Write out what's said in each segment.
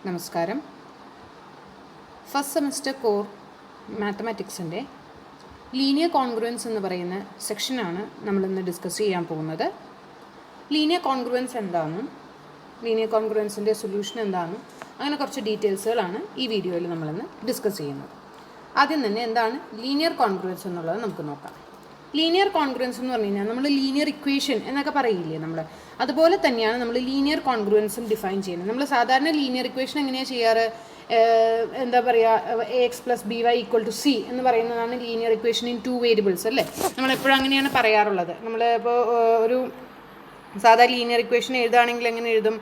നമസ്കാരം. First semester core മാത്തമാറ്റിക്സിൻ്റെ linear congruence എന്ന് പറയുന്ന സെക്ഷനാണ് നമ്മളിന്ന് ഡിസ്കസ് ചെയ്യാൻ പോകുന്നത്. ലീനിയർ കോൺഗ്രുവൻസ് എന്താണെന്നും ലീനിയർ കോൺഗ്രുവൻസിൻ്റെ സൊല്യൂഷൻ എന്താണെന്നും അങ്ങനെ കുറച്ച് ഡീറ്റെയിൽസുകളാണ് ഈ വീഡിയോയിൽ നമ്മളിന്ന് ഡിസ്കസ് ചെയ്യുന്നത്. ആദ്യം തന്നെ എന്താണ് ലീനിയർ കോൺഗ്രുവൻസ് എന്നുള്ളത് നമുക്ക് നോക്കാം. ലീനിയർ കോൺഗ്രുവൻസ് എന്ന് പറഞ്ഞു കഴിഞ്ഞാൽ നമ്മൾ ലീനിയർ ഇക്വേഷൻ എന്നൊക്കെ പറയില്ലേ നമ്മൾ, അതുപോലെ തന്നെയാണ് നമ്മൾ ലീനിയർ കോൺഗ്രുവൻസും ഡിഫൈൻ ചെയ്യുന്നത്. നമ്മൾ സാധാരണ ലീനിയർ ഇക്വേഷൻ എങ്ങനെയാണ് ചെയ്യാറ്? എന്താ പറയുക, (x+by=c) എന്ന് പറയുന്നതാണ് ലീനിയർ ഇക്വേഷൻ ഇൻ 2 വേരിയബിൾസ് അല്ലേ. നമ്മളെപ്പോഴും അങ്ങനെയാണ് പറയാറുള്ളത്. നമ്മൾ ഇപ്പോൾ ഒരു സാധാരണ ലീനിയർ ഇക്വേഷൻ എഴുതുകയാണെങ്കിൽ എങ്ങനെ എഴുതും?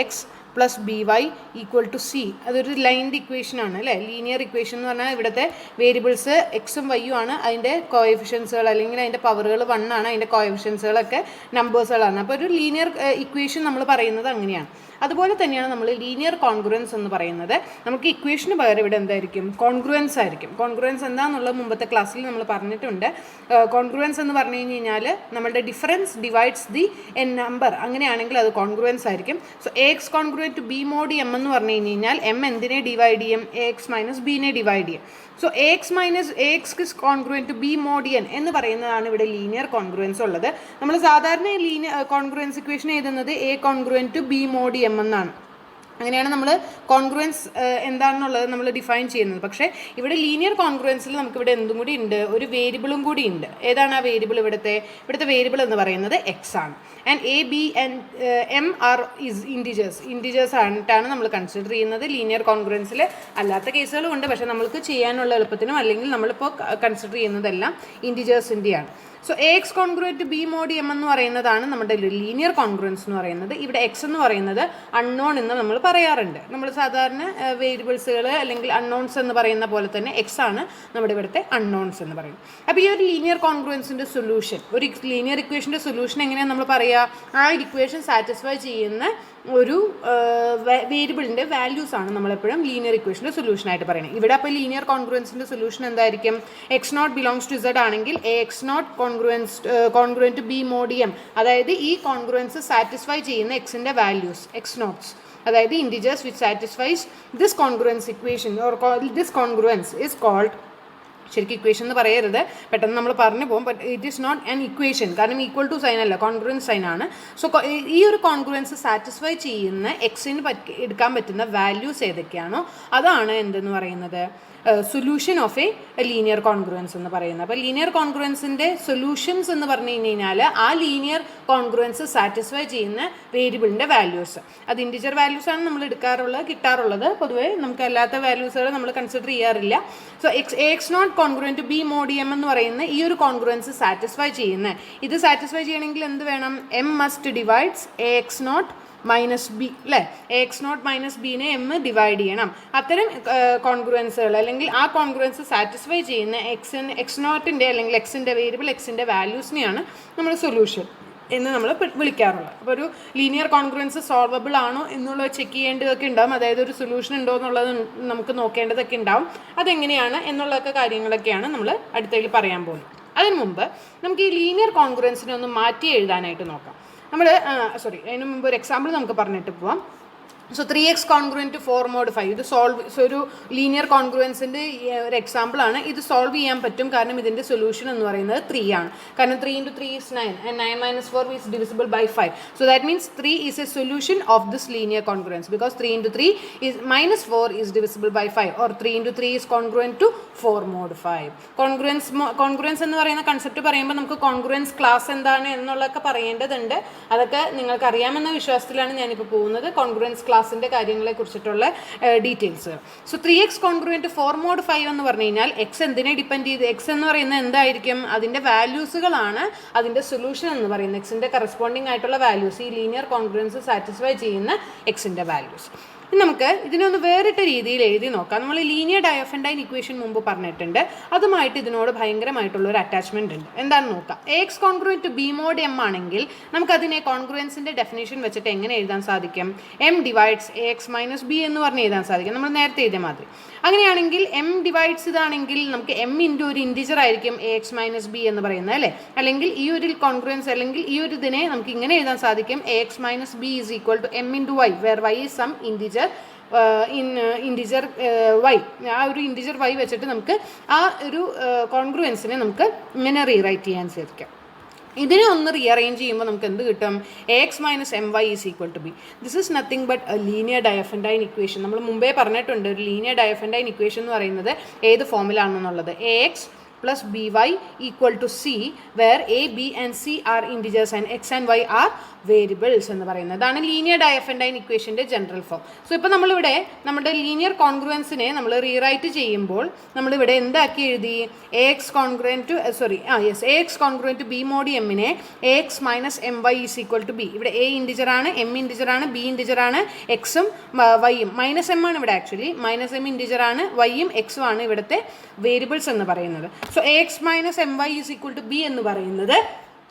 (x+by=c). അതൊരു ലൈൻഡ് ഇക്വേഷനാണ് അല്ലേ. ലീനിയർ ഇക്വേഷൻ എന്ന് പറഞ്ഞാൽ ഇവിടുത്തെ വേരിയബിൾസ് എക്സും വൈയും ആണ്, അതിൻ്റെ കോഎഫിഷ്യൻസുകൾ അല്ലെങ്കിൽ അതിൻ്റെ പവറുകൾ 1 ആണ്, അതിൻ്റെ കോഎഫിഷ്യൻസുകളൊക്കെ നമ്പേഴ്സുകളാണ്. അപ്പോൾ ഒരു ലീനിയർ ഇക്വേഷൻ നമ്മൾ പറയുന്നത് അങ്ങനെയാണ്. അതുപോലെ തന്നെയാണ് നമ്മൾ ലീനിയർ കോൺഗ്രുവൻസ് എന്ന് പറയുന്നത്. നമുക്ക് ഇക്വേഷന് പകരം ഇവിടെ എന്തായിരിക്കും? കോൺഗ്രുവൻസ് ആയിരിക്കും. കോൺഗ്രുവൻസ് എന്താണെന്നുള്ളത് മുമ്പത്തെ ക്ലാസ്സിൽ നമ്മൾ പറഞ്ഞിട്ടുണ്ട്. കോൺഗ്രുവൻസ് എന്ന് പറഞ്ഞു കഴിഞ്ഞാൽ നമ്മളുടെ difference divides the N number, അങ്ങനെയാണെങ്കിൽ അത് കോൺഗ്രുവൻസ് ആയിരിക്കും. So X congruent B mod M എന്ന് പറഞ്ഞു കഴിഞ്ഞാൽ എം എന്തിനെ ഡിവൈഡ് ചെയ്യും? എക്സ് മൈനസ് ബിനെ ഡിവൈഡ് ചെയ്യും. So X minus X is congruent B mod N എന്ന് പറയുന്നതാണ് ഇവിടെ ലീനിയർ കോൺഗ്രുവൻസ് ഉള്ളത്. നമ്മൾ സാധാരണ ലീനിയർ കോൺഗ്രുവൻസ് ഇക്വേഷൻ എഴുതുന്നത് A congruent B mod M എന്നാണ്. അങ്ങനെയാണ് നമ്മൾ കോൺഗ്രുവൻസ് എന്താണെന്നുള്ളത് നമ്മൾ ഡിഫൈൻ ചെയ്യുന്നത്. പക്ഷേ ഇവിടെ ലീനിയർ കോൺഗ്രുവൻസിൽ നമുക്കിവിടെ എന്തും കൂടി ഉണ്ട്, ഒരു വേരിയബിളും കൂടി ഉണ്ട്. ഏതാണ് ആ വേരിയബിൾ? ഇവിടുത്തെ വേരിയബിൾ എന്ന് പറയുന്നത് എക്സ് ആണ്. And A B and M are is integers ആയിട്ടാണ് നമ്മൾ കൺസിഡർ ചെയ്യുന്നത്. ലീനിയർ കോൺഗ്രുവൻസിൽ അല്ലാത്ത കേസുകളും ഉണ്ട്, പക്ഷേ നമ്മൾക്ക് ചെയ്യാനുള്ള എളുപ്പത്തിനും അല്ലെങ്കിൽ നമ്മളിപ്പോൾ കൺസിഡർ ചെയ്യുന്നതെല്ലാം ഇൻറ്റിജേഴ്സിൻ്റെയാണ്. So X congruent B mod M എന്ന് പറയുന്നതാണ് നമ്മുടെ ലീനിയർ കോൺഗ്രുവൻസ് എന്ന് പറയുന്നത്. ഇവിടെ എക്സ് എന്ന് പറയുന്നത് അൺനോൺ എന്ന് നമ്മൾ പറയാറുണ്ട്. നമ്മൾ സാധാരണ വേരിയബിൾസുകൾ അല്ലെങ്കിൽ അൺനോൺസ് എന്ന് പറയുന്ന പോലെ തന്നെ എക്സ് ആണ് നമ്മുടെ ഇവിടുത്തെ അൺനോൺസ് എന്ന് പറയുന്നത്. അപ്പോൾ ഈ ഒരു ലീനിയർ കോൺഗ്രുവൻസിൻ്റെ സൊല്യൂഷൻ, ഒരു ലീനിയർ ഇക്വേഷൻ്റെ സൊല്യൂഷൻ എങ്ങനെയാണ് നമ്മൾ പറയുക? ആ ഇക്വേഷൻ സാറ്റിസ്ഫൈ ചെയ്യുന്ന ഒരു വേരിയബിളിൻ്റെ വാല്യൂസ് ആണ് നമ്മളെപ്പോഴും ലീനിയർ ഇക്വേഷൻ്റെ സൊല്യൂഷനായിട്ട് പറയുന്നത്. ഇവിടെ അപ്പോൾ ലീനിയർ കോൺഗ്രുവൻസിൻ്റെ സൊല്യൂഷൻ എന്തായിരിക്കും? x0 ബിലോങ്സ് ടു z ആണെങ്കിൽ x0 congruent B mod M, അതായത് ഈ കോൺഗ്രുവൻസ് സാറ്റിസ്ഫൈ ചെയ്യുന്ന എക്സിൻ്റെ വാല്യൂസ് x0s, അതായത് integers which satisfies this congruence equation or this congruence is called, ശരിക്കും ഇക്വേഷൻ എന്ന് പറയരുത്, പെട്ടെന്ന് നമ്മൾ പറഞ്ഞു പോകും, but it is not an equation, കാരണം ഈക്വൽ ടു സൈൻ അല്ല, കോൺഗ്രുവൻസ് സൈൻ ആണ്. സോ ഈ ഒരു കോൺഗ്രുവൻസ് സാറ്റിസ്ഫൈ ചെയ്യുന്ന എക്സിന് എടുക്കാൻ പറ്റുന്ന വാല്യൂസ് ഏതൊക്കെയാണോ അതാണ് എന്തെന്ന് പറയുന്നത്? Solution of A linear congruence എന്ന് പറയുന്നത്. അപ്പോൾ ലീനിയർ കോൺഗ്രുവൻസിൻ്റെ സൊല്യൂഷൻസ് എന്ന് പറഞ്ഞു കഴിഞ്ഞാൽ ആ ലീനിയർ കോൺഗ്രുവൻസ് സാറ്റിസ്ഫൈ ചെയ്യുന്ന വേരിയബിളിൻ്റെ വാല്യൂസ്, അത് ഇൻറ്റിജർ വാല്യൂസാണ് നമ്മൾ കിട്ടാറുള്ളത്. പൊതുവേ നമുക്ക് അല്ലാത്ത വാല്യൂസുകൾ നമ്മൾ കൺസിഡർ ചെയ്യാറില്ല. So x0 congruent B mod M എന്ന് പറയുന്ന ഈ ഒരു കോൺഗ്രുവൻസ് സാറ്റിസ്ഫൈ ചെയ്യുന്ന, ഇത് സാറ്റിസ്ഫൈ ചെയ്യണമെങ്കിൽ എന്ത് വേണം? M must divides x0 minus B അല്ലേ. x0 മൈനസ് ബിനെ എം ഡിവൈഡ് ചെയ്യണം. അത്തരം കോൺഗ്രുവൻസുകൾ അല്ലെങ്കിൽ ആ കോൺഗ്രുവൻസ് സാറ്റിസ്ഫൈ ചെയ്യുന്ന x0ൻ്റെ അല്ലെങ്കിൽ എക്സിൻ്റെ വേരിയബിൾ എക്സിൻ്റെ വാല്യൂസിനെയാണ് നമ്മൾ സൊല്യൂഷൻ എന്ന് നമ്മൾ വിളിക്കാറുള്ളത്. അപ്പോൾ ഒരു ലീനിയർ കോൺഗ്രുവൻസ് സോൾവബിൾ ആണോ എന്നുള്ളത് ചെക്ക് ചെയ്യേണ്ടതൊക്കെ ഉണ്ടാവും. അതായത് ഒരു സൊല്യൂഷൻ ഉണ്ടോ എന്നുള്ളത് നമുക്ക് നോക്കേണ്ടതൊക്കെ ഉണ്ടാവും. അതെങ്ങനെയാണ് എന്നുള്ളതൊക്കെ കാര്യങ്ങളൊക്കെയാണ് നമ്മൾ അടുത്തതിൽ പറയാൻ പോകുന്നത്. അതിന് മുമ്പ് നമുക്ക് ഈ ലീനിയർ കോൺഗ്രുവൻസിനെ ഒന്ന് മാറ്റി എഴുതാനായിട്ട് നോക്കാം. അതിന് മുമ്പ് ഒരു എക്സാമ്പിൾ നമുക്ക് പറഞ്ഞിട്ട് പോവാം. സോ 3x കോൺഗ്രുവൻറ്റ് 4 mod 5 ഇത് ഒരു ലീനിയർ കോൺഗ്രുവൻസിൻ്റെ ഒരു എക്സാമ്പിളാണ്. ഇത് സോൾവ് ചെയ്യാൻ പറ്റും, കാരണം ഇതിൻ്റെ സൊല്യൂഷൻ എന്ന് പറയുന്നത് 3 ആണ്. കാരണം 3 × 3 is 9 and 9 - 4 is divisible by 5. So that means 3 is a solution of this linear congruence because 3 × 3 is -4 is divisible by 5, or 3 × 3 is congruent to 4 mod 5. Congruence എന്ന് പറയുന്ന കൺസെപ്റ്റ് പറയുമ്പോൾ നമുക്ക് കോൺഗ്രുവൻസ് ക്ലാസ് എന്താണ് എന്നുള്ളതൊക്കെ പറയേണ്ടതുണ്ട്. അതൊക്കെ നിങ്ങൾക്ക് അറിയാമെന്ന വിശ്വാസത്തിലാണ് ഞാനിപ്പോൾ പോകുന്നത്. കോൺഗ്രുവൻസ് ക്ലാസിൻ്റെ കാര്യങ്ങളെ കുറിച്ചിട്ടുള്ള details. So 3x congruent 4 mod 5 എന്ന് പറഞ്ഞു കഴിഞ്ഞാൽ എക്സ് എന്തിനെ ഡിപ്പെൻഡ് ചെയ്ത്? എക്സ് എന്ന് പറയുന്നത് എന്തായിരിക്കും? അതിൻ്റെ വാല്യൂസുകളാണ് അതിൻ്റെ സൊല്യൂഷൻ എന്ന് പറയുന്നത്. എക്സിൻ്റെ കറസ്പോണ്ടിങ് ആയിട്ടുള്ള വാല്യൂസ്, ഈ ലീനിയർ കോൺഗ്രുവൻസ് സാറ്റിസ്ഫൈ ചെയ്യുന്ന എക്സിൻ്റെ വാല്യൂസ്. നമുക്ക് ഇതിനൊന്ന് വേറിട്ട രീതിയിൽ എഴുതി നോക്കാം. നമ്മൾ ലീനിയർ ഡയഫൻഡൈൻ ഇക്വേഷൻ മുമ്പ് പറഞ്ഞിട്ടുണ്ട്, അതുമായിട്ട് ഇതിനോട് ഭയങ്കരമായിട്ടുള്ള ഒരു അറ്റാച്ച്മെന്റ് ഉണ്ട്. എന്താണെന്ന് നോക്കാം. X congruent B mod M ആണെങ്കിൽ നമുക്കതിനെ കോൺഗ്രുവൻസിൻ്റെ ഡെഫിനേഷൻ വെച്ചിട്ട് എങ്ങനെ എഴുതാൻ സാധിക്കും? M divides X minus B എന്ന് പറഞ്ഞ് എഴുതാൻ സാധിക്കും, നമ്മൾ നേരത്തെ എഴുതിയ മാതിരി. അങ്ങനെയാണെങ്കിൽ എം ഡിവൈഡ്സ് ഇതാണെങ്കിൽ നമുക്ക് എം ഇൻറ്റു ഒരു ഇൻറ്റിജർ ആയിരിക്കും എ എക്സ് മൈനസ് ബി എന്ന് പറയുന്നത് അല്ലേ. അല്ലെങ്കിൽ ഈ ഒരു കോൺഗ്രുവൻസ് അല്ലെങ്കിൽ ഈ ഒരു ഇതിനെ നമുക്ക് ഇങ്ങനെ എഴുതാൻ സാധിക്കും A X minus B is equal to M into Y, where Y is some integer integer Y, ആ ഒരു ഇൻറ്റിജർ വൈ വെച്ചിട്ട് നമുക്ക് ആ ഒരു കോൺഗ്രുവൻസിനെ നമുക്ക് ഇങ്ങനെ റീറൈറ്റ് ചെയ്യാൻ സാധിക്കും. ഇതിനെ ഒന്ന് റീഅറേഞ്ച് ചെയ്യുമ്പോൾ നമുക്ക് എന്ത് കിട്ടും? X minus M Y is equal to B. This is nothing but a linear Diophantine equation. നമ്മൾ മുമ്പേ പറഞ്ഞിട്ടുണ്ട് ഒരു ലീനിയർ ഡയഫൻഡൈൻ ഇക്വേഷൻ എന്ന് പറയുന്നത് ഏത് ഫോമിലാണെന്നുള്ളത്. A X plus by equal to c where a, b and c are integers and x and y are variables എന്ന് പറയുന്നത്. അതാണ് ലീനിയർ ഡയഫൻഡൈൻ ഇക്വേഷൻ്റെ ജനറൽ ഫോം. സോ ഇപ്പോൾ നമ്മളിവിടെ നമ്മുടെ ലീനിയർ കോൺഗ്രുവൻസിനെ നമ്മൾ റീറൈറ്റ് ചെയ്യുമ്പോൾ നമ്മളിവിടെ എന്താക്കി എഴുതി? A X congruent to B mod എമ്മിനെ A X minus M Y is equal to B. ഇവിടെ എ ഇൻറ്റിജറാണ്, എം ഇൻറ്റിജറാണ്, ബി ഇൻറ്റിജറാണ്, എക്സും വൈയും മൈനസ് എം ആണ് ഇവിടെ ആക്ച്വലി. മൈനസ് എം ഇൻറ്റിജറാണ്, വൈയും എക്സും ആണ് ഇവിടുത്തെ വേരിയബിൾസ് എന്ന് പറയുന്നത്. So A X minus M Y is equal to B എന്ന് പറയുന്നത്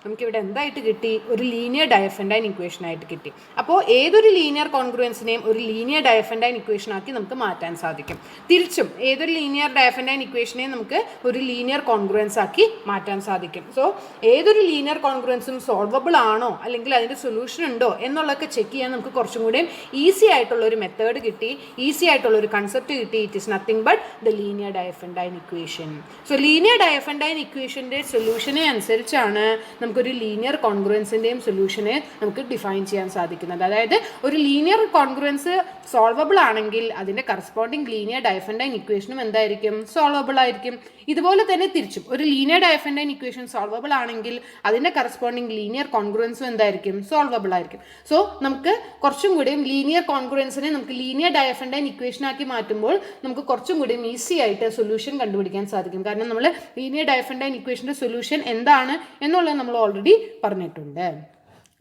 നമുക്കിവിടെ എന്തായിട്ട് കിട്ടി? ഒരു ലീനിയർ ഡയഫൻഡൈൻ ഇക്വേഷൻ ആയിട്ട് കിട്ടി. അപ്പോൾ ഏതൊരു ലീനിയർ കോൺഗ്രുവൻസിനെയും ഒരു ലീനിയർ ഡയഫൻഡൈൻ ഇക്വേഷൻ ആക്കി നമുക്ക് മാറ്റാൻ സാധിക്കും. തിരിച്ചും ഏതൊരു ലീനിയർ ഡയഫൻഡൈൻ ഇക്വേഷനെയും നമുക്ക് ഒരു ലീനിയർ കോൺഗ്രുവൻസ് ആക്കി മാറ്റാൻ സാധിക്കും. സോ ഏതൊരു ലീനിയർ കോൺഗ്രുവൻസും സോൾവബിൾ ആണോ അല്ലെങ്കിൽ അതിൻ്റെ സൊല്യൂഷൻ ഉണ്ടോ എന്നുള്ളതൊക്കെ ചെക്ക് ചെയ്യാൻ നമുക്ക് കുറച്ചും കൂടി ഈസി ആയിട്ടുള്ള ഒരു മെത്തേഡ് കിട്ടി, ഈസി ആയിട്ടുള്ള ഒരു കൺസെപ്റ്റ് കിട്ടി. It is nothing but the linear Diophantine equation. So linear Diophantine ഇക്വേഷൻ്റെ സൊല്യൂഷനെ അനുസരിച്ചാണ് നമുക്കൊരു ലീനിയർ കോൺഗ്രുവൻസിൻ്റെയും സൊല്യൂഷനെ നമുക്ക് ഡിഫൈൻ ചെയ്യാൻ സാധിക്കുന്നത്. അതായത് ഒരു ലീനിയർ കോൺഗ്രുവൻസ് സോൾവബിൾ ആണെങ്കിൽ അതിൻ്റെ കറസ്പോണ്ടിങ് ലീനിയർ ഡയഫൻഡൈൻ ഇക്വേഷനും എന്തായിരിക്കും? സോൾവബിൾ ആയിരിക്കും. ഇതുപോലെ തന്നെ തിരിച്ചും ഒരു ലീനിയർ ഡയഫൻഡൈൻ ഇക്വേഷൻ സോൾവബിൾ ആണെങ്കിൽ അതിൻ്റെ കറസ്പോണ്ടിങ് ലീനിയർ കോൺഗ്രുവൻസും എന്തായിരിക്കും? സോൾവബിൾ ആയിരിക്കും. സോ നമുക്ക് കുറച്ചും കൂടിയും ലീനിയർ കോൺഗ്രുവൻസിനെ നമുക്ക് ലീനിയർ ഡയഫൻഡൈൻ ഇക്വേഷനാക്കി മാറ്റുമ്പോൾ നമുക്ക് കുറച്ചും കൂടിയും ഈസി ആയിട്ട് സൊല്യൂഷൻ കണ്ടുപിടിക്കാൻ സാധിക്കും. കാരണം നമ്മൾ ലീനിയർ ഡയഫൻഡൈൻ ഇക്വേഷൻ്റെ സൊല്യൂഷൻ എന്താണ് എന്നുള്ളത് നമ്മൾ ഓൾറെഡി പറഞ്ഞിട്ടുണ്ട്.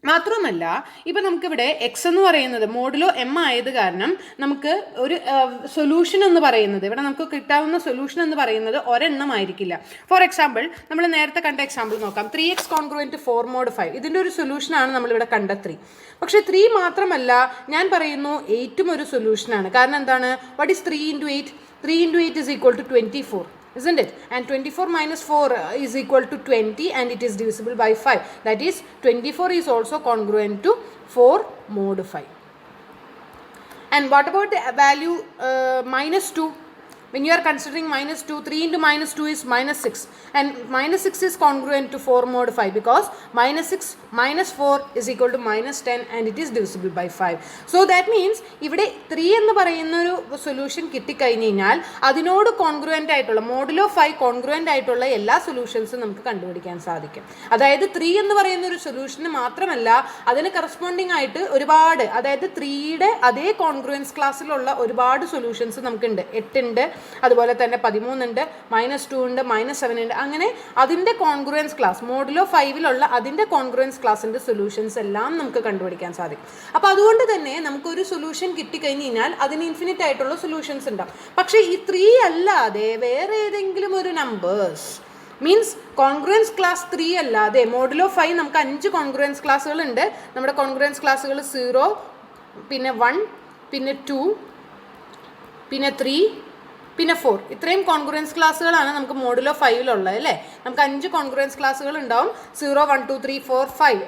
മാത്രമല്ല ഇപ്പം നമുക്കിവിടെ എക്സ് എന്ന് പറയുന്നത് മോഡുലോ എം ആയത് കാരണം നമുക്ക് ഒരു സൊല്യൂഷൻ എന്ന് പറയുന്നത് ഇവിടെ നമുക്ക് കിട്ടാവുന്ന സൊല്യൂഷൻ എന്ന് പറയുന്നത് ഒരെണ്ണം ആയിരിക്കില്ല. ഫോർ എക്സാമ്പിൾ നമ്മൾ നേരത്തെ കണ്ട എക്സാമ്പിൾ നോക്കാം. 3x കോൺഗ്രുവൻറ്റ് 4 mod 5 ഇതിൻ്റെ ഒരു സൊല്യൂഷനാണ് നമ്മളിവിടെ കണ്ട 3. പക്ഷേ 3 മാത്രമല്ല, ഞാൻ പറയുന്നു 8ഉം ഒരു സൊല്യൂഷനാണ്. കാരണം എന്താണ്? What is 3 into 8? 3 into 8 is equal to 24. Isn't it? And 24 minus 4 is equal to 20 and it is divisible by 5. That is 24 is also congruent to 4 mod 5. And what about the value minus 2? When you are considering minus 2, 3 into minus 2 is minus 6. And minus 6 is congruent to 4 mod 5 because minus 6 minus 4 is equal to minus 10 and it is divisible by 5. So that means ഇവിടെ 3 എന്ന് പറയുന്ന ഒരു solution കിട്ടിക്കഴിഞ്ഞ് കഴിഞ്ഞാൽ അതിനോട് congruent ആയിട്ടുള്ള modulo 5 congruent ആയിട്ടുള്ള എല്ലാ സൊല്യൂഷൻസും നമുക്ക് കണ്ടുപിടിക്കാൻ സാധിക്കും. അതായത് 3 എന്ന് പറയുന്ന ഒരു സൊല്യൂഷന് മാത്രമല്ല അതിന് കറസ്പോണ്ടിങ് ആയിട്ട് ഒരുപാട്, അതായത് 3യുടെ അതേ കോൺഗ്രുവൻസ് ക്ലാസ്സിലുള്ള ഒരുപാട് സൊല്യൂഷൻസ് നമുക്കുണ്ട്. 8 ഉണ്ട്, അതുപോലെ തന്നെ 13 ഉണ്ട്, -2 ഉണ്ട്, -7 ഉണ്ട്. അങ്ങനെ അതിൻ്റെ കോൺഗ്രുവൻസ് ക്ലാസ് മോഡുലോ 5ലുള്ള അതിൻ്റെ കോൺഗ്രുവൻസ് ക്ലാസ്സിൻ്റെ സൊല്യൂഷൻസ് എല്ലാം നമുക്ക് കണ്ടുപിടിക്കാൻ സാധിക്കും. അപ്പോൾ അതുകൊണ്ട് തന്നെ നമുക്കൊരു സൊല്യൂഷൻ കിട്ടിക്കഴിഞ്ഞ് കഴിഞ്ഞാൽ അതിന് ഇൻഫിനിറ്റ് ആയിട്ടുള്ള സൊല്യൂഷൻസ് ഉണ്ടാവും. പക്ഷേ ഈ 3 അല്ലാതെ വേറെ ഏതെങ്കിലും ഒരു നമ്പേഴ്സ് മീൻസ് കോൺഗ്രുവൻസ് ക്ലാസ് 3 അല്ലാതെ മോഡുലോ 5 നമുക്ക് 5 കോൺഗ്രുവൻസ് ക്ലാസ്സുകളുണ്ട്. നമ്മുടെ കോൺഗ്രുവൻസ് ക്ലാസ്സുകൾ 0, പിന്നെ 1, പിന്നെ 2, പിന്നെ 3, പിന്നെ 4. ഇത്രയും കോൺഗ്രുവൻസ് ക്ലാസ്സുകളാണ് നമുക്ക് മോഡുലോ 5ലുള്ളത് അല്ലേ. നമുക്ക് 5 കോൺഗ്രുവൻസ് ക്ലാസ്സുകൾ ഉണ്ടാവും. 0, 1, 2, 3, 4, 5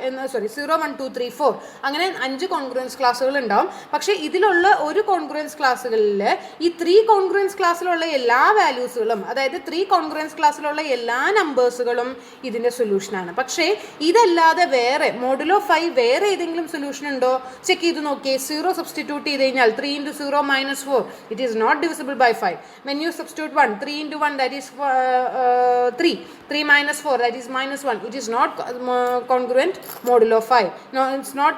0, 1, 2, 3, 4 അങ്ങനെ 5 കോൺഗ്രുവൻസ് ക്ലാസ്സുകൾ ഉണ്ടാവും. പക്ഷേ ഇതിലുള്ള ഒരു കോൺഗ്രുവൻസ് ക്ലാസ്സുകളിൽ ഈ 3 കോൺഗ്രുവൻസ് ക്ലാസ്സിലുള്ള എല്ലാ വാല്യൂസുകളും, അതായത് 3 കോൺഗ്രുവൻസ് ക്ലാസ്സിലുള്ള എല്ലാ നമ്പേഴ്സുകളും ഇതിൻ്റെ സൊല്യൂഷനാണ്. പക്ഷേ ഇതല്ലാതെ വേറെ മോഡുലോ 5 വേറെ ഏതെങ്കിലും സൊല്യൂഷൻ ഉണ്ടോ? ചെക്ക് ചെയ്ത് നോക്കിയേ. 0 സബ്സ്റ്റിറ്റ്യൂട്ട് ചെയ്ത് കഴിഞ്ഞാൽ 3 into 0 minus 4 it is not divisible by 5. When you substitute 1, 3 into 1 that is 3. 3 minus 4 that is minus 1. It is not congruent modulo 5. No, it's not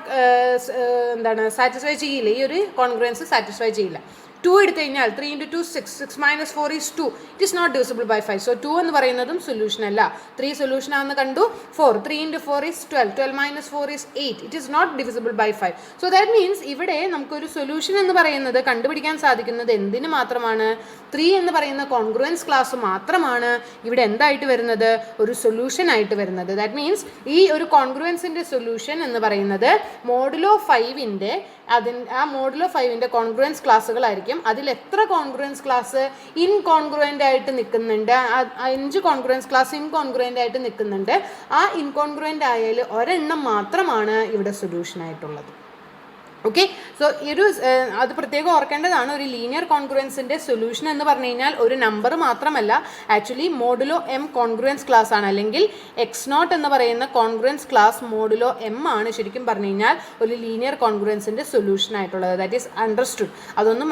satisfy ചെയ്യില്ല. ഈ ഒരു കോൺഗ്രുവൻസ് സാറ്റിസ്ഫൈ ചെയ്യില്ല. 2 എടുത്തു കഴിഞ്ഞാൽ 3 into 2 6. 6 minus 4 is 2. It is not divisible by 5. So 2 എന്ന് പറയുന്നതും solution അല്ല. 3 solution ആണെന്ന് കണ്ടു. 4. 3 into 4 is 12. 12 minus 4 is 8. It is not divisible by 5. So that means ഇവിടെ നമുക്കൊരു സൊല്യൂഷൻ എന്ന് പറയുന്നത് കണ്ടുപിടിക്കാൻ സാധിക്കുന്നത് എന്തിന് മാത്രമാണ്? 3 എന്ന് പറയുന്ന കോൺഗ്രുവൻസ് ക്ലാസ് മാത്രമാണ് ഇവിടെ എന്തായിട്ട് വരുന്നത്? ഒരു സൊല്യൂഷൻ ആയിട്ട് വരുന്നത്. ദാറ്റ് മീൻസ് ഈ ഒരു കോൺഗ്രുവൻസിൻ്റെ സൊല്യൂഷൻ എന്ന് പറയുന്നത് മോഡുലോ 5ൻ്റെ ആ മോഡുലോ 5ൻ്റെ കോൺഗ്രുവൻസ് ക്ലാസ്സുകളായിരിക്കും. അതിൽ എത്ര കോൺഗ്രുവൻസ് ക്ലാസ് ഇൻകോൺഗ്രുവൻ്റ് ആയിട്ട് നിൽക്കുന്നുണ്ട്, 5 കോൺഗ്രുവൻസ് ക്ലാസ് ഇൻകോൺഗ്രുവൻ്റ് ആയിട്ട് നിൽക്കുന്നുണ്ട്. ആ ഇൻകോൺഗ്രുവൻ്റ് ആയാൽ ഒരെണ്ണം മാത്രമാണ് ഇവിടെ സൊല്യൂഷൻ ആയിട്ടുള്ളത്. ഓക്കെ. സോ അത് പ്രത്യേകം ഓർക്കേണ്ടതാണ്. ഒരു ലീനിയർ കോൺഗ്രുവൻസിൻ്റെ സൊല്യൂഷൻ എന്ന് പറഞ്ഞു കഴിഞ്ഞാൽ ഒരു നമ്പർ മാത്രമല്ല, actually modulo M congruence class ആണ്, അല്ലെങ്കിൽ x0 എന്ന് പറയുന്ന കോൺഗ്രുവൻസ് ക്ലാസ് മോഡുലോ എം ആണ് ശരിക്കും പറഞ്ഞു കഴിഞ്ഞാൽ ഒരു ലീനിയർ കോൺഗ്രുവൻസിൻ്റെ സൊല്യൂഷൻ ആയിട്ടുള്ളത്. That is understood. അതൊന്നും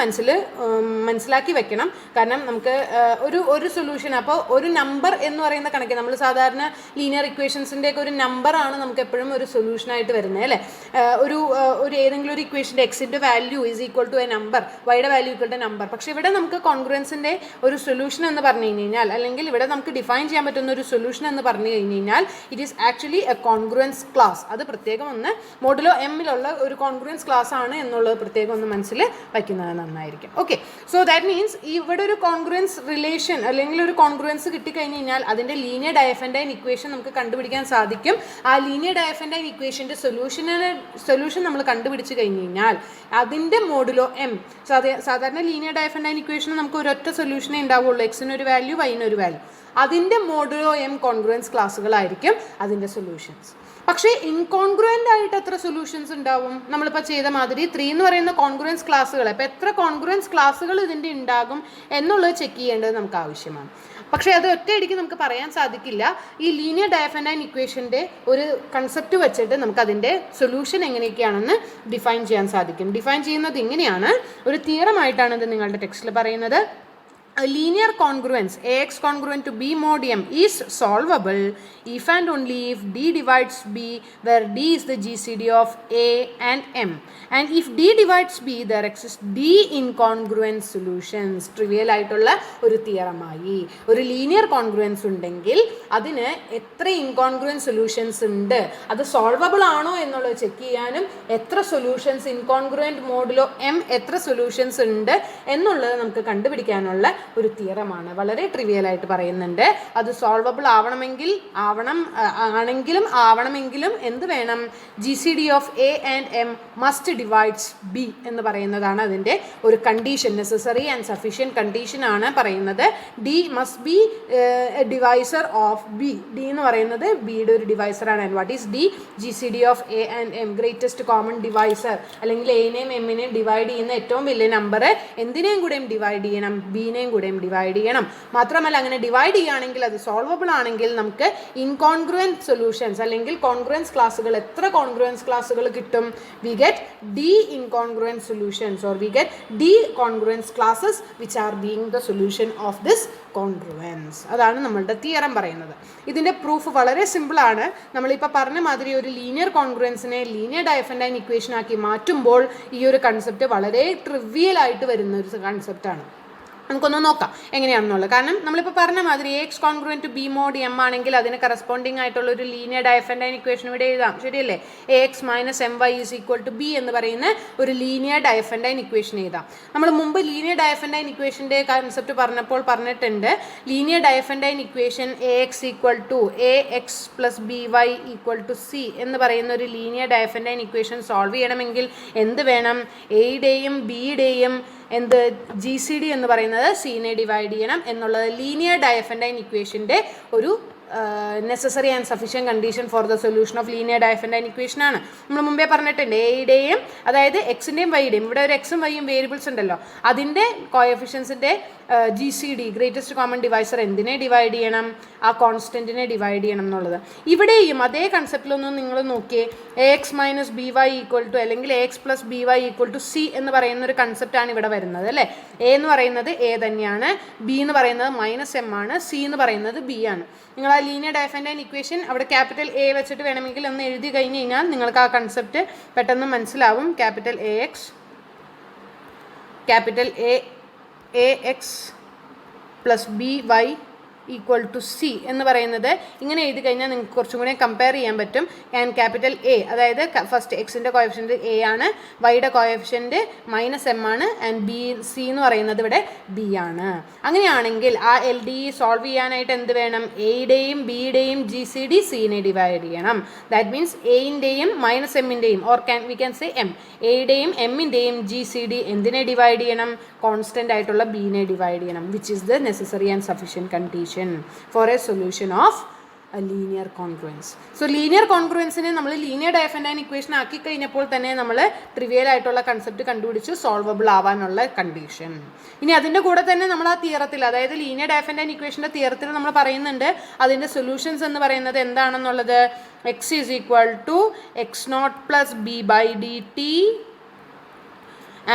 മനസ്സിലാക്കി വെക്കണം. കാരണം നമുക്ക് ഒരു സൊല്യൂഷൻ, അപ്പോൾ ഒരു നമ്പർ എന്ന് പറയുന്ന കണക്ക് നമ്മൾ സാധാരണ ലീനിയർ ഇക്വേഷൻസിൻ്റെ ഒക്കെ ഒരു നമ്പറാണ് നമുക്ക് എപ്പോഴും ഒരു സൊല്യൂഷനായിട്ട് വരുന്നത്, അല്ലേ? ഒരു ഏതെങ്കിലും ഒരു ഇക്വേഷൻ്റെ എക്സിൻ്റെ value is equal to a number, വൈയുടെ വാല്യൂ ഈക്വൽ ടു നമ്പർ. പക്ഷേ ഇവിടെ നമുക്ക് കോൺഗ്രുവൻസിൻ്റെ ഒരു സൊല്യൂഷൻ എന്ന് പറഞ്ഞു കഴിഞ്ഞാൽ, അല്ലെങ്കിൽ ഇവിടെ നമുക്ക് ഡിഫൈൻ ചെയ്യാൻ പറ്റുന്ന ഒരു സൊല്യൂഷൻ എന്ന് പറഞ്ഞു കഴിഞ്ഞാൽ it is actually A congruence class. അത് പ്രത്യേകം ഒന്ന് മോഡുലോ എമ്മിലുള്ള ഒരു കോൺഗ്രുവൻസ് ക്ലാസ് ആണ് എന്നുള്ളത് പ്രത്യേകം ഒന്ന് മനസ്സിൽ വയ്ക്കുന്നത് നന്നായിരിക്കും. ഓക്കെ. സോ ദാറ്റ് മീൻസ് ഇവിടെ ഒരു കോൺഗ്രുവൻസ് റിലേഷൻ അല്ലെങ്കിൽ ഒരു കോൺഗ്രുവൻസ് കിട്ടിക്കഴിഞ്ഞ് കഴിഞ്ഞാൽ അതിൻ്റെ ലീനിയർ ഡയഫൻഡൈൻ ഇക്വേഷൻ നമുക്ക് കണ്ടുപിടിക്കാൻ സാധിക്കും. ആ ലീനിയർ ഡയഫൻഡൈൻ ഇക്വേഷൻ്റെ സൊല്യൂഷൻ നമ്മൾ കണ്ടുപിടിച്ച് കഴിഞ്ഞ് കഴിഞ്ഞാൽ അതിൻ്റെ മോഡുലോ എം, സാധാരണ ലീനിയർ ഡയഫൻഡൈൻ ഇക്വേഷൻ നമുക്ക് ഒരൊറ്റ സൊല്യൂഷനേ ഉണ്ടാവുള്ളൂ, എക്സിനൊരു വാല്യൂ വൈനൊരു വാല്യൂ. അതിൻ്റെ മോഡുലോ എം കോൺഗ്രുവൻസ് ക്ലാസ്സുകളായിരിക്കും അതിൻ്റെ സൊല്യൂഷൻസ്. പക്ഷേ ഇൻകോൺഗ്രുവൻ്റ് ആയിട്ട് എത്ര സൊല്യൂഷൻസ് ഉണ്ടാവും? നമ്മളിപ്പോൾ ചെയ്ത മാതിരി 3 എന്ന് പറയുന്ന കോൺഗ്രുവൻസ് ക്ലാസ്സുകൾ, അപ്പോൾ എത്ര കോൺഗ്രുവൻസ് ക്ലാസ്സുകൾ ഇതിൻ്റെ ഉണ്ടാകും എന്നുള്ളത് ചെക്ക് ചെയ്യേണ്ടത് നമുക്ക് ആവശ്യമാണ്. പക്ഷേ അത് ഒറ്റയടിക്ക് നമുക്ക് പറയാൻ സാധിക്കില്ല. ഈ ലീനിയർ ഡയഫൻഡൈൻ ഇക്വേഷൻ്റെ ഒരു കൺസെപ്റ്റ് വെച്ചിട്ട് നമുക്ക് അതിൻ്റെ സൊല്യൂഷൻ എങ്ങനെയൊക്കെയാണെന്ന് ഡിഫൈൻ ചെയ്യാൻ സാധിക്കും. ഡിഫൈൻ ചെയ്യുന്നത് ഇങ്ങനെയാണ്, ഒരു തിയറമായിട്ടാണ് ഇത് നിങ്ങളുടെ ടെക്സ്റ്റിൽ പറയുന്നത്. A linear congruence AX congruent to B mod M is solvable if and only if D divides B, where D is the GCD of A and M. And if D divides B, there exists D incongruent solutions. Trivial ആയിട്ടുള്ള ഒരു തിയറമായി. ഒരു linear congruence ഉണ്ടെങ്കിൽ അതിന് എത്ര ഇൻകോൺഗ്രുവൻറ്റ് solutions ഉണ്ട്, അത് solvable ആണോ എന്നുള്ളത് ചെക്ക് ചെയ്യാനും എത്ര സൊല്യൂഷൻസ് ഇൻകോൺഗ്രുവൻറ്റ് മോഡുലോ എം എത്ര സൊല്യൂഷൻസ് ഉണ്ട് എന്നുള്ളത് നമുക്ക് കണ്ടുപിടിക്കാനുള്ള ഒരു തിയറമാണ്. വളരെ ട്രിവിയലായിട്ട് പറയുന്നുണ്ട്. അത് സോൾവബിൾ ആവണമെങ്കിലും എന്ത് വേണം? GCD of A and M must divides B എന്ന് പറയുന്നതാണ് അതിൻ്റെ ഒരു condition. Necessary and sufficient condition ആണ് പറയുന്നത്. D must be divisor of B. D എന്ന് പറയുന്നത് ബിയുടെ ഒരു ഡിവൈസറാണ്. And what is D? GCD of A and M, greatest common divisor. അല്ലെങ്കിൽ എനെയും എമ്മിനെയും ഡിവൈഡ് ചെയ്യുന്ന ഏറ്റവും വലിയ നമ്പർ എന്തിനേയും കൂടെയും ഡിവൈഡ് ചെയ്യണം? ബിനെയും കൂടെയും ഡിവൈഡ് ചെയ്യണം. മാത്രമല്ല അങ്ങനെ ഡിവൈഡ് ചെയ്യുകയാണെങ്കിൽ അത് സോൾവബിൾ ആണെങ്കിൽ നമുക്ക് ഇൻകോൺഗ്രുവൻറ്റ് സൊല്യൂഷൻസ് അല്ലെങ്കിൽ കോൺഗ്രുവൻസ് ക്ലാസ്സുകൾ, എത്ര കോൺഗ്രുവൻസ് ക്ലാസ്സുകൾ കിട്ടും? We get D incongruent solutions or we get D congruence classes which are being the solution of this congruence. അതാണ് നമ്മളുടെ തിയറം പറയുന്നത്. ഇതിൻ്റെ പ്രൂഫ് വളരെ സിമ്പിളാണ്. നമ്മളിപ്പോൾ പറഞ്ഞ മാതിരി ഒരു ലീനിയർ കോൺഗ്രുവൻസിനെ ലീനിയർ ഡയഫൻഡൈൻ ഇക്വേഷൻ ആക്കി മാറ്റുമ്പോൾ ഈ ഒരു കൺസെപ്റ്റ് വളരെ ട്രിവിയലായിട്ട് വരുന്ന ഒരു കൺസെപ്റ്റാണ്. നമുക്കൊന്ന് നോക്കാം എങ്ങനെയാണെന്നുള്ളത്. കാരണം നമ്മളിപ്പോൾ പറഞ്ഞ മാതിരി X congruent to B mod M ആണെങ്കിൽ അതിന് കറസ്പോണ്ടിങ് ആയിട്ടുള്ള ഒരു ലീനിയർ ഡയഫൻഡൈൻ ഇക്വേഷൻ ഇവിടെ എഴുതാം, ശരിയല്ലേ? AX - MY is equal to B എന്ന് പറയുന്ന ഒരു ലീനിയർ ഡയഫൻഡൈൻ ഇക്വേഷൻ എഴുതാം. നമ്മൾ മുമ്പ് ലീനിയർ ഡയഫൻഡൈൻ ഇക്വേഷൻ്റെ കൺസെപ്റ്റ് പറഞ്ഞിട്ടുണ്ട്. Linear Diophantine equation AX equal to AX + BY equal to C എന്ന് പറയുന്ന ഒരു ലീനിയർ ഡയഫൻഡൈൻ ഇക്വേഷൻ സോൾവ് ചെയ്യണമെങ്കിൽ എന്ത് വേണം? എയുടെയും ബിയുടെയും GCD എന്ന് പറയുന്നത് സീനെ ഡിവൈഡ് ചെയ്യണം എന്നുള്ളത് ലീനിയർ ഡയഫൻഡൈൻ ഇക്വേഷൻ്റെ ഒരു necessary and sufficient condition for the solution of linear Diophantine equation ആണ്. നമ്മൾ മുമ്പേ പറഞ്ഞിട്ടുണ്ട് എയുടെയും, അതായത് എക്സിൻ്റെയും വൈയുടെയും, ഇവിടെ ഒരു എക്സും വൈയും വേരിയബിൾസ് ഉണ്ടല്ലോ, അതിൻ്റെ കോഎഫിഷ്യൻസിൻ്റെ GCD ഗ്രേറ്റസ്റ്റ് കോമൺ ഡിവൈസർ എന്തിനെ ഡിവൈഡ് ചെയ്യണം? ആ കോൺസ്റ്റൻറ്റിനെ ഡിവൈഡ് ചെയ്യണം എന്നുള്ളത്. ഇവിടെയും അതേ കൺസെപ്റ്റിലൊന്നും നിങ്ങൾ നോക്കിയേ. AX - BY ഈക്വൽ ടു അല്ലെങ്കിൽ AX + BY equal to C എന്ന് പറയുന്ന ഒരു കൺസെപ്റ്റാണ് ഇവിടെ വരുന്നത്, അല്ലേ? എ എന്ന് പറയുന്നത് എ തന്നെയാണ്, ബി എന്ന് പറയുന്നത് -M ആണ്, C എന്ന് പറയുന്നത് B ആണ്. നിങ്ങൾ ആ ലീനിയർ ഡയഫൻഡൈൻ ഇക്വേഷൻ അവിടെ ക്യാപിറ്റൽ A വെച്ചിട്ട് വേണമെങ്കിൽ ഒന്ന് എഴുതി കഴിഞ്ഞ് കഴിഞ്ഞാൽ നിങ്ങൾക്ക് ആ കൺസെപ്റ്റ് പെട്ടെന്ന് മനസ്സിലാവും. Capital AX + BY equal to C എന്ന് പറയുന്നത് ഇങ്ങനെ എഴുതി കഴിഞ്ഞാൽ നിങ്ങൾക്ക് കുറച്ചും കൂടി കമ്പയർ ചെയ്യാൻ പറ്റും. ആൻഡ് ക്യാപിറ്റൽ A, അതായത് ഫസ്റ്റ് എക്സിൻ്റെ കോഎഫിഷ്യൻറ്റ് A ആണ്, വൈയുടെ കോഎഫിഷ്യൻറ്റ് -M ആണ്, ആൻഡ് C എന്ന് പറയുന്നത് ഇവിടെ B ആണ്. അങ്ങനെയാണെങ്കിൽ ആ LDE സോൾവ് ചെയ്യാനായിട്ട് എന്ത് വേണം? എയുടെയും ബിയുടെയും GCD സീനെ ഡിവൈഡ് ചെയ്യണം. ദാറ്റ് മീൻസ് എയിൻ്റെയും -M-ൻ്റെയും or we can say M, എയുടെയും M-ൻ്റെയും GCD എന്തിനെ ഡിവൈഡ് ചെയ്യണം? കോൺസ്റ്റൻ്റ് ആയിട്ടുള്ള ബിനെ ഡിവൈഡ് ചെയ്യണം, which is the necessary and sufficient condition for a solution of a linear congruence. So linear congruence-നെ നമ്മൾ ലീനിയർ ഡയഫൻഡൈൻ ഇക്വേഷൻ ആക്കി കഴിഞ്ഞപ്പോൾ തന്നെ നമ്മൾ ട്രിവിയൽ ആയിട്ടുള്ള കൺസെപ്റ്റ് കണ്ടുപിടിച്ചു സോൾവബിൾ ആവാനുള്ള കണ്ടീഷൻ. ഇനി അതിൻ്റെ കൂടെ തന്നെ നമ്മൾ ആ തിയറത്തിൽ, അതായത് ലീനിയർ ഡയഫൻഡൈൻ ഇക്വേഷൻ്റെ തിയറത്തിൽ നമ്മൾ പറയുന്നുണ്ട് അതിൻ്റെ സൊല്യൂഷൻസ് എന്ന് പറയുന്നത് എന്താണെന്നുള്ളത്. X is equal to X not plus B by D T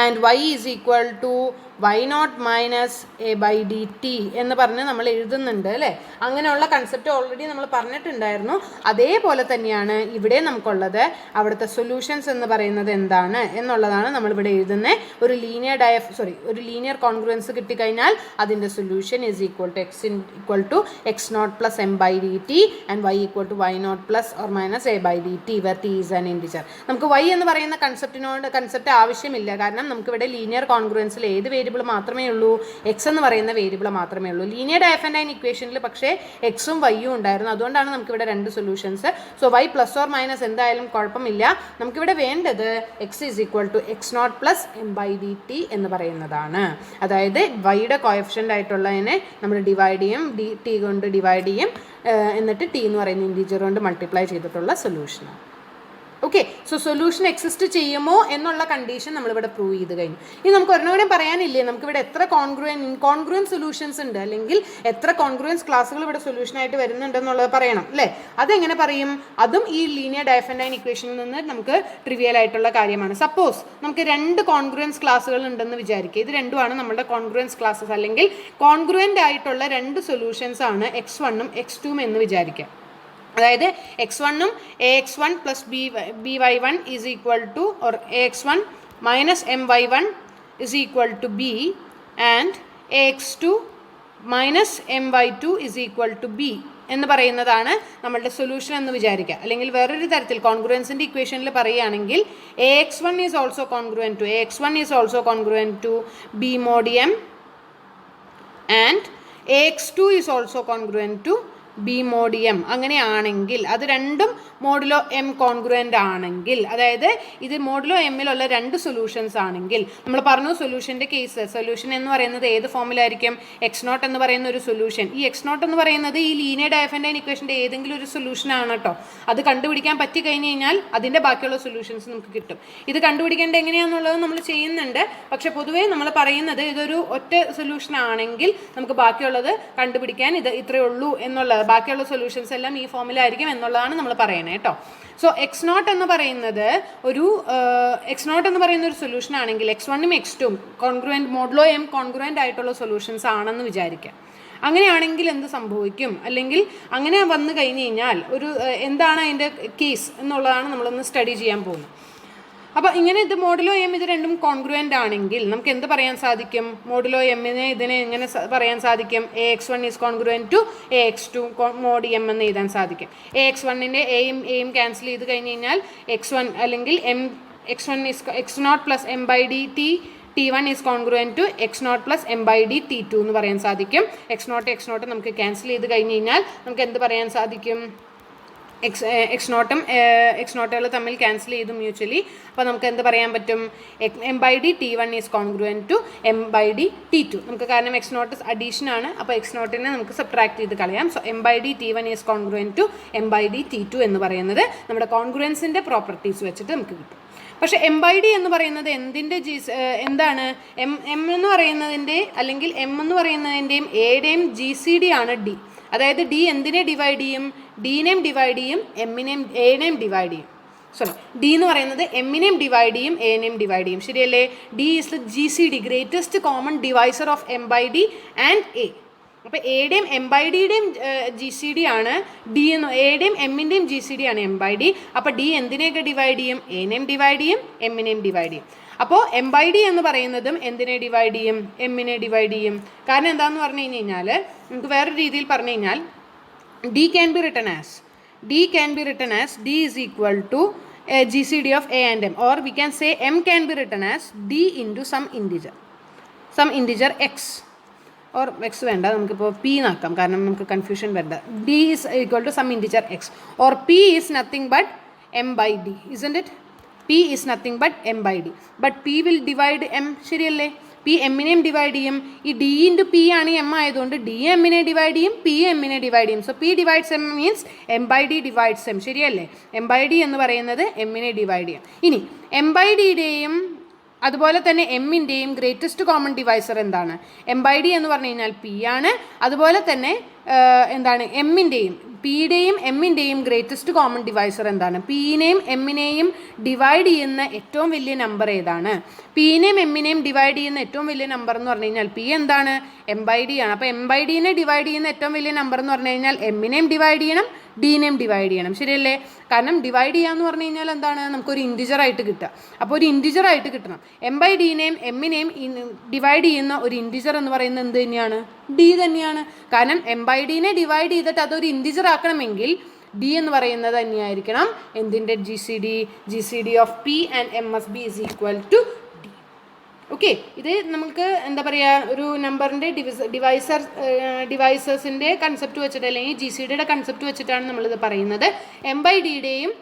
and Y is equal to Y not minus A by D T എന്ന് പറഞ്ഞ് നമ്മൾ എഴുതുന്നുണ്ട് അല്ലേ. അങ്ങനെയുള്ള കൺസെപ്റ്റ് ഓൾറെഡി നമ്മൾ പറഞ്ഞിട്ടുണ്ടായിരുന്നു. അതേപോലെ തന്നെയാണ് ഇവിടെ നമുക്കുള്ളത്. അവിടുത്തെ സൊല്യൂഷൻസ് എന്ന് പറയുന്നത് എന്താണ് എന്നുള്ളതാണ് നമ്മളിവിടെ എഴുതുന്നത്. ഒരു ലീനിയർ കോൺഗ്രുവൻസ് കിട്ടിക്കഴിഞ്ഞാൽ അതിൻ്റെ solution is equal to X not plus M by D T and Y equal to Y not plus or minus A by D T where T is an integer. നമുക്ക് Y എന്ന് പറയുന്ന concept ആവശ്യമില്ല. കാരണം നമുക്കിവിടെ linear കോൺഗ്രുവൻസിൽ ഏത് variable മാത്രമേ ഉള്ളൂ? X എന്ന് പറയുന്ന വേരിയബിൾ മാത്രമേ ഉള്ളൂ. ലീനിയർ ഡയഫൻഡൈൻ ഇക്വേഷനിൽ പക്ഷേ എക്സും വൈയും ഉണ്ടായിരുന്നു. അതുകൊണ്ടാണ് നമുക്കിവിടെ രണ്ട് solutions. So Y plus or minus എന്തായാലും കുഴപ്പമില്ല. നമുക്കിവിടെ വേണ്ടത് X is equal to X not plus M by D T എന്ന് പറയുന്നതാണ്. അതായത് വൈയുടെ കോഎഫിഷ്യൻ്റ് ആയിട്ടുള്ളതിനെ നമ്മൾ ഡിവൈഡ് ചെയ്യും, ഡി ടി കൊണ്ട് ഡിവൈഡ് ചെയ്യും, എന്നിട്ട് ടി എന്ന് പറയുന്ന ഇൻറ്റീജർ കൊണ്ട് മൾട്ടിപ്ലൈ ചെയ്തിട്ടുള്ള സൊല്യൂഷനാണ്. ഓക്കെ. സോ സൊല്യൂഷൻ എക്സിസ്റ്റ് ചെയ്യുമോ എന്നുള്ള കണ്ടീഷൻ നമ്മളിവിടെ പ്രൂവ് ചെയ്ത് കഴിഞ്ഞു. ഇനി നമുക്ക് ഒരെണ്ണം പറയാനില്ലേ, നമുക്കിവിടെ എത്ര ഇൻകോൺഗ്രുവൻ സൊല്യൂഷൻസ് ഉണ്ട്, അല്ലെങ്കിൽ എത്ര കോൺഗ്രുവൻസ് ക്ലാസ്സുകൾ ഇവിടെ സൊല്യൂഷനായിട്ട് വരുന്നുണ്ടെന്നുള്ളത് പറയണം അല്ലേ. അതെങ്ങനെ പറയും? അതും ഈ ലീനിയർ ഡയഫൻഡൈൻ ഇക്വേഷനിൽ നിന്ന് നമുക്ക് ട്രിവിയൽ ആയിട്ടുള്ള കാര്യമാണ്. സപ്പോസ് നമുക്ക് 2 കോൺഗ്രുവൻസ് ക്ലാസ്സുകൾ ഉണ്ടെന്ന് വിചാരിക്കുക. ഇത് രണ്ടുമാണ് നമ്മുടെ കോൺഗ്രുവൻസ് ക്ലാസ്സസ്, അല്ലെങ്കിൽ കോൺഗ്രുവൻ്റ് ആയിട്ടുള്ള 2 സൊല്യൂഷൻസ് ആണ് x1 ഉം x2 എന്ന് വിചാരിക്കുക. അതായത് x1 ax1 plus B Y one is equal to or ax1 minus M Y one is equal to B and ax2 minus M Y two is equal to B എന്ന് പറയുന്നതാണ് നമ്മളുടെ solution എന്ന് വിചാരിക്കുക. അല്ലെങ്കിൽ വേറൊരു തരത്തിൽ കോൺഗ്രുവൻസിൻ്റെ ഇക്വേഷനിൽ പറയുകയാണെങ്കിൽ ax1 is also congruent to B mod M and ax2 is also congruent to B mod M. അങ്ങനെയാണെങ്കിൽ അത് രണ്ടും മോഡുലോ എം കോൺഗ്രുവൻ്റ് ആണെങ്കിൽ, അതായത് ഇത് മോഡുലോ എമ്മിലുള്ള 2 സൊല്യൂഷൻസ് ആണെങ്കിൽ, നമ്മൾ പറഞ്ഞു സൊല്യൂഷൻ്റെ കേസ്, സൊല്യൂഷൻ എന്ന് പറയുന്നത് ഏത് ഫോമിലായിരിക്കും? എക്സ് നോട്ട് എന്ന് പറയുന്ന ഒരു സൊല്യൂഷൻ. ഈ എക്സ് നോട്ട് എന്ന് പറയുന്നത് ഈ ലീനിയർ ഡയഫൻഡൈൻ ഇക്വേഷൻ്റെ ഏതെങ്കിലും ഒരു സൊല്യൂഷനാണ് കേട്ടോ. അത് കണ്ടുപിടിക്കാൻ പറ്റി കഴിഞ്ഞ് കഴിഞ്ഞാൽ അതിൻ്റെ ബാക്കിയുള്ള സൊല്യൂഷൻസ് നമുക്ക് കിട്ടും. ഇത് കണ്ടുപിടിക്കേണ്ടത് എങ്ങനെയാണെന്നുള്ളത് നമ്മൾ ചെയ്യുന്നുണ്ട്. പക്ഷെ പൊതുവേ നമ്മൾ പറയുന്നത് ഇതൊരു ഒറ്റ സൊല്യൂഷൻ ആണെങ്കിൽ നമുക്ക് ബാക്കിയുള്ളത് കണ്ടുപിടിക്കാൻ ഇത് ഇത്രയേ ഉള്ളൂ എന്നുള്ളത്, ബാക്കിയുള്ള സൊല്യൂഷൻസ് എല്ലാം ഈ ഫോമിലായിരിക്കും എന്നുള്ളതാണ് നമ്മൾ പറയുന്നത് കേട്ടോ. സോ എക്സ് നോട്ട് എന്ന് പറയുന്നത് ഒരു സൊല്യൂഷൻ ആണെങ്കിൽ x1 ഉം x2 congruent, modulo M congruent ആയിട്ടുള്ള സൊല്യൂഷൻസ് ആണെന്ന് വിചാരിക്കാം. അങ്ങനെയാണെങ്കിൽ എന്ത് സംഭവിക്കും? അല്ലെങ്കിൽ അങ്ങനെ വന്നു കഴിഞ്ഞ് കഴിഞ്ഞാൽ എന്താണ് അതിൻ്റെ കേസ് എന്നുള്ളതാണ് നമ്മളൊന്ന് സ്റ്റഡി ചെയ്യാൻ പോകുന്നത്. അപ്പോൾ ഇങ്ങനെ ഇത് മോഡുലോ എം ഇത് രണ്ടും കോൺഗ്രുവൻ്റ് ആണെങ്കിൽ നമുക്ക് എന്ത് പറയാൻ സാധിക്കും? മോഡുലോ എമ്മിനെ ഇതിനെ എങ്ങനെ പറയാൻ സാധിക്കും? ax1 is congruent to ax2 mod M എന്ന് എഴുതാൻ സാധിക്കും. ax1ൻ്റെ എയും ക്യാൻസൽ ചെയ്ത് കഴിഞ്ഞ് കഴിഞ്ഞാൽ x1 അല്ലെങ്കിൽ x1 is x0 plus M by D T T1 is congruent to x0 plus M by D T2 എന്ന് പറയാൻ സാധിക്കും. x0 നമുക്ക് ക്യാൻസൽ ചെയ്ത് കഴിഞ്ഞ് കഴിഞ്ഞാൽ നമുക്ക് എന്ത് പറയാൻ സാധിക്കും? x0കൾ തമ്മിൽ ക്യാൻസൽ ചെയ്തു മ്യൂച്വലി. അപ്പോൾ നമുക്ക് എന്ത് പറയാൻ പറ്റും? M by D T1 is congruent to M by D T2. നമുക്ക് കാരണം x0 അഡീഷൻ ആണ്, അപ്പോൾ x0നെ നമുക്ക് സബ്ട്രാക്ട് ചെയ്ത് കളയാം. So M by D T1 is congruent to M by D T2 എന്ന് പറയുന്നത് നമ്മുടെ കോൺഗ്രുവൻസിൻ്റെ പ്രോപ്പർട്ടീസ് വെച്ചിട്ട് നമുക്ക് കിട്ടും. പക്ഷേ എം ബൈ ഡി എന്ന് പറയുന്നത് എന്താണ്? എം എന്ന് പറയുന്നതിൻ്റെ അല്ലെങ്കിൽ എം എന്ന് പറയുന്നതിൻ്റെയും എയുടെയും GCD ആണ് ഡി. അതായത് ഡി എന്തിനെ ഡിവൈഡ് ചെയ്യും? ഡീനെയും ഡിവൈഡ് ചെയ്യും, എനെയും ഡിവൈഡ് ചെയ്യും. ഡി എന്ന് പറയുന്നത് എമ്മിനെയും ഡിവൈഡ് ചെയ്യും, എനെയും ഡിവൈഡ് ചെയ്യും. ശരിയല്ലേ? D is the GCD, greatest common divisor of M by D and A. അപ്പോൾ എയുടെയും എം ബൈ ഡിയുടെയും GCD ആണ് ഡി എന്ന്, എയുടെയും എമ്മിൻ്റെയും GCD ആണ് എം ബൈ ഡി. അപ്പോൾ ഡി എന്തിനെയൊക്കെ ഡിവൈഡ് ചെയ്യും? എനെയും ഡിവൈഡ് ചെയ്യും, എമ്മിനെയും ഡിവൈഡ് ചെയ്യും. അപ്പോൾ എം ബൈ ഡി എന്ന് പറയുന്നതും എന്തിനെ ഡിവൈഡ് ചെയ്യും? എമ്മിനെ ഡിവൈഡ് ചെയ്യും. കാരണം എന്താണെന്ന് പറഞ്ഞു കഴിഞ്ഞാൽ നമുക്ക് വേറൊരു രീതിയിൽ പറഞ്ഞു കഴിഞ്ഞാൽ D can be written as D is equal to GCD of A and M, or we can say M can be written as D into some integer x, or x വേണ്ട, നമുക്കിപ്പോൾ P നാക്കാം കാരണം നമുക്ക് confusion വേണ്ട. D is equal to some integer x, or P is nothing but M by D, isn't it? P is nothing but M by D, but P will divide M, ശരിയല്ലേ? P എമ്മിനെയും divide ചെയ്യും. ഈ D into P ആണ് M ആയതുകൊണ്ട് D എമ്മിനെ divide ചെയ്യും, P എമ്മിനെ divide ചെയ്യും. So P divides M means M by D divides M. ശരിയല്ലേ? എം ബൈ ഡി എന്ന് പറയുന്നത് എമ്മിനെ ഡിവൈഡ് ചെയ്യും. ഇനി എം ബൈ ഡിയുടെയും അതുപോലെ തന്നെ എമ്മിൻ്റെയും ഗ്രേറ്റസ്റ്റ് കോമൺ ഡിവൈസർ എന്താണ്? എം ബൈ ഡി എന്ന് പറഞ്ഞു കഴിഞ്ഞാൽ പി ആണ്. അതുപോലെ തന്നെ എന്താണ് എമ്മിൻ്റെയും പിയുടെയും എമ്മിൻ്റെയും ഗ്രേറ്റസ്റ്റ് കോമൺ ഡിവൈസർ എന്താണ്? പിന്നെയും എമ്മിനെയും ഡിവൈഡ് ചെയ്യുന്ന ഏറ്റവും വലിയ നമ്പർ ഏതാണ്? പിന്നെയും എമ്മിനെയും ഡിവൈഡ് ചെയ്യുന്ന ഏറ്റവും വലിയ നമ്പർ എന്ന് പറഞ്ഞു കഴിഞ്ഞാൽ പി എന്താണ്? എം ബൈ ഡി ആണ്. അപ്പോൾ എം ബൈ ഡിനെ ഡിവൈഡ് ചെയ്യുന്ന ഏറ്റവും വലിയ നമ്പർ എന്ന് പറഞ്ഞു കഴിഞ്ഞാൽ എമ്മിനെയും ഡിവൈഡ് ചെയ്യണം, ഡീനെയും ഡിവൈഡ് ചെയ്യണം. ശരിയല്ലേ? കാരണം ഡിവൈഡ് ചെയ്യാന്ന് പറഞ്ഞു കഴിഞ്ഞാൽ എന്താണ്? നമുക്കൊരു ഇൻറ്റിജർ ആയിട്ട് കിട്ടുക. അപ്പോൾ ഒരു ഇൻറ്റിജർ ആയിട്ട് കിട്ടണം. എം ബൈ ഡിനെയും എമ്മിനെയും ഡിവൈഡ് ചെയ്യുന്ന ഒരു ഇൻറ്റിജർ എന്ന് പറയുന്നത് എന്ത് തന്നെയാണ്? ഡി തന്നെയാണ്. കാരണം എം ബൈ ഡിനെ ഡിവൈഡ് ചെയ്തിട്ട് അതൊരു ഇൻറ്റിജർ ആക്കണമെങ്കിൽ ഡി എന്ന് പറയുന്നത് തന്നെയായിരിക്കണം എന്തിൻ്റെ G C D of P and M must be is equal to D. Okay, ഇത് നമുക്ക് എന്താ പറയുക, ഒരു നമ്പറിൻ്റെ ഡിവൈസേഴ്സിൻ്റെ കൺസെപ്റ്റ് വെച്ചിട്ട് അല്ലെങ്കിൽ ജി സി ഡിയുടെ കൺസെപ്റ്റ് വെച്ചിട്ടാണ് നമ്മളിത് പറയുന്നത്. എം ബൈ ഡിയുടെയും